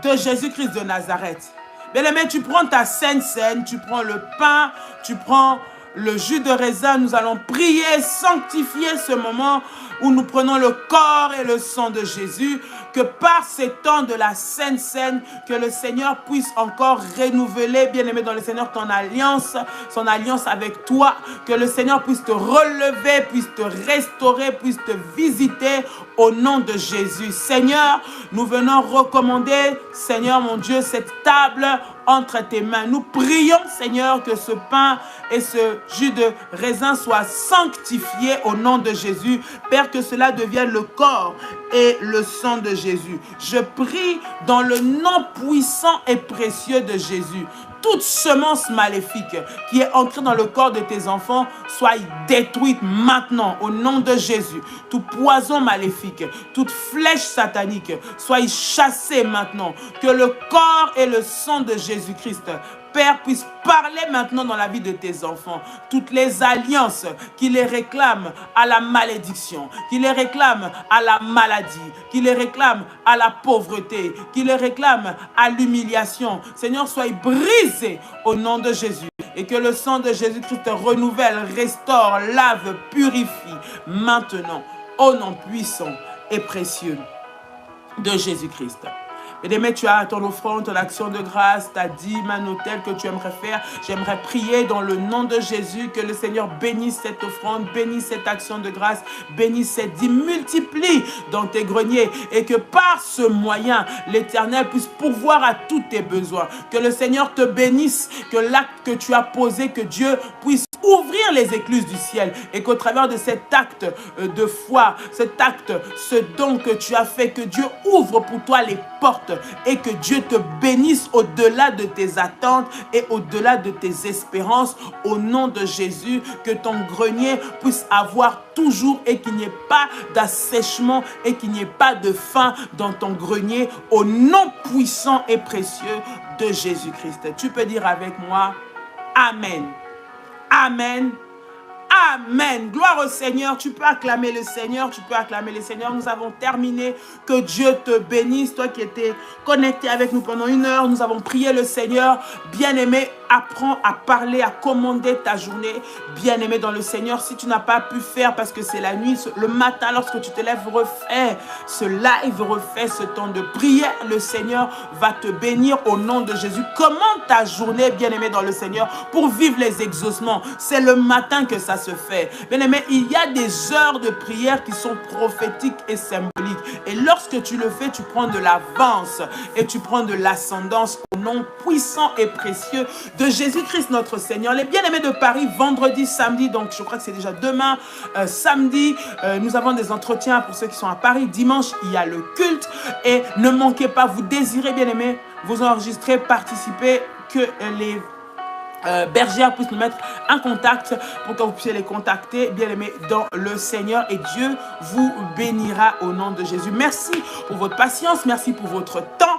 S1: de Jésus-Christ de Nazareth. Bien-aimé, tu prends ta sainte scène, tu prends le pain, tu prends le jus de raisin. Nous allons prier, sanctifier ce moment où nous prenons le corps et le sang de Jésus, que par ces temps de la Sainte Seine, que le Seigneur puisse encore renouveler, bien-aimé dans le Seigneur, ton alliance, son alliance avec toi, que le Seigneur puisse te relever, puisse te restaurer, puisse te visiter au nom de Jésus. Seigneur, nous venons recommander, Seigneur mon Dieu, cette table entre tes mains. Nous prions, Seigneur, que ce pain et ce jus de raisin soient sanctifiés au nom de Jésus. Père, que cela devienne le corps et le sang de Jésus. Je prie dans le nom puissant et précieux de Jésus. Toute semence maléfique qui est ancrée dans le corps de tes enfants soit détruite maintenant au nom de Jésus. Tout poison maléfique, toute flèche satanique soit chassée maintenant. Que le corps et le sang de Jésus-Christ, Père, puisse parler maintenant dans la vie de tes enfants. Toutes les alliances qui les réclament à la malédiction, qui les réclament à la maladie, qui les réclament à la pauvreté, qui les réclament à l'humiliation. Seigneur, sois brisé au nom de Jésus. Et que le sang de Jésus-Christ renouvelle, restaure, lave, purifie maintenant au nom puissant et précieux de Jésus-Christ. Bien-aimé, tu as ton offrande, ton action de grâce, ta dîme, un autel que tu aimerais faire. J'aimerais prier dans le nom de Jésus que le Seigneur bénisse cette offrande, bénisse cette action de grâce, bénisse cette dîme, multiplie dans tes greniers et que par ce moyen, l'Éternel puisse pourvoir à tous tes besoins. Que le Seigneur te bénisse, que l'acte que tu as posé, que Dieu puisse ouvrir les écluses du ciel et qu'au travers de cet acte de foi, cet acte, ce don que tu as fait, que Dieu ouvre pour toi les portes et que Dieu te bénisse au-delà de tes attentes et au-delà de tes espérances au nom de Jésus, que ton grenier puisse avoir toujours et qu'il n'y ait pas d'assèchement et qu'il n'y ait pas de faim dans ton grenier au nom puissant et précieux de Jésus-Christ. Tu peux dire avec moi Amen. Amen. Amen. Gloire au Seigneur. Tu peux acclamer le Seigneur. Tu peux acclamer le Seigneur. Nous avons terminé. Que Dieu te bénisse. Toi qui étais connecté avec nous pendant 1 heure, nous avons prié le Seigneur. Bien-aimé, apprends à parler, à commander ta journée. Bien-aimé dans le Seigneur, si tu n'as pas pu faire parce que c'est la nuit, le matin, lorsque tu te lèves, refais ce live, refais ce temps de prière. Le Seigneur va te bénir au nom de Jésus. Commande ta journée, bien-aimé dans le Seigneur, pour vivre les exaucements. C'est le matin que ça se fait. Bien-aimé, il y a des heures de prière qui sont prophétiques et symboliques. Et lorsque tu le fais, tu prends de l'avance et tu prends de l'ascendance au nom puissant et précieux de Jésus-Christ notre Seigneur. Les bien-aimés de Paris, vendredi, samedi, donc je crois que c'est déjà demain, samedi, nous avons des entretiens pour ceux qui sont à Paris. Dimanche, il y a le culte. Et ne manquez pas, vous désirez, bien-aimés, vous enregistrer, participer, que les bergères puissent nous mettre en contact pour que vous puissiez les contacter, bien-aimés dans le Seigneur, et Dieu vous bénira au nom de Jésus. Merci pour votre patience, merci pour votre temps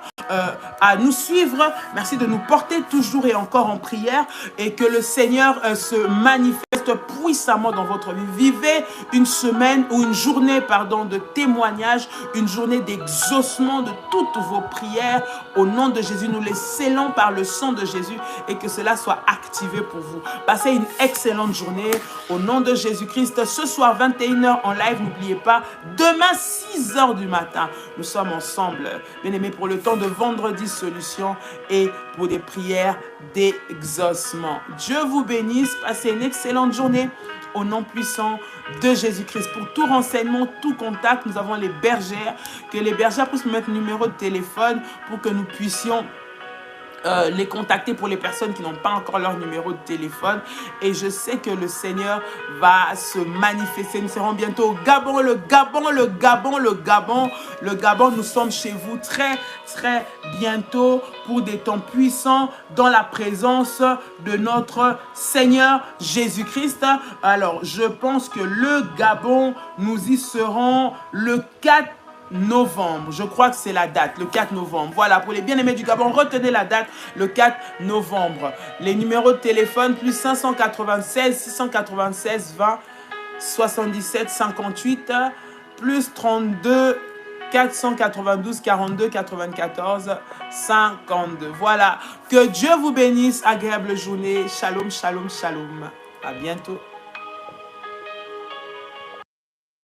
S1: à nous suivre, merci de nous porter toujours et encore en prière, et que le Seigneur se manifeste puissamment dans votre vie. Vivez une semaine ou une journée, pardon, de témoignage, une journée d'exaucement de toutes vos prières au nom de Jésus. Nous les scellons par le sang de Jésus et que cela soit activé pour vous. Passez une excellente journée au nom de Jésus-Christ. Ce soir 21 h en live, n'oubliez pas, demain 6 h du matin, nous sommes ensemble, bien-aimés, pour le temps de vendredi solution et pour des prières d'exaucement. Dieu vous bénisse, passez une excellente journée au nom puissant de Jésus-Christ. Pour tout renseignement, tout contact, nous avons les bergères, que les bergères puissent nous mettre le numéro de téléphone pour que nous puissions les contacter pour les personnes qui n'ont pas encore leur numéro de téléphone. Et je sais que le Seigneur va se manifester. Nous serons bientôt au Gabon, le Gabon, le Gabon, le Gabon. Le Gabon, nous sommes chez vous très, très bientôt pour des temps puissants dans la présence de notre Seigneur Jésus-Christ. Alors, je pense que le Gabon, nous y serons le 4 novembre, je crois que c'est la date, le 4 novembre. Voilà, pour les bien-aimés du Gabon, retenez la date, le 4 novembre. Les numéros de téléphone, plus 596 696 20 77 58, plus 32 492 42 94 52. Voilà, que Dieu vous bénisse, agréable journée. Shalom, shalom, shalom. À bientôt.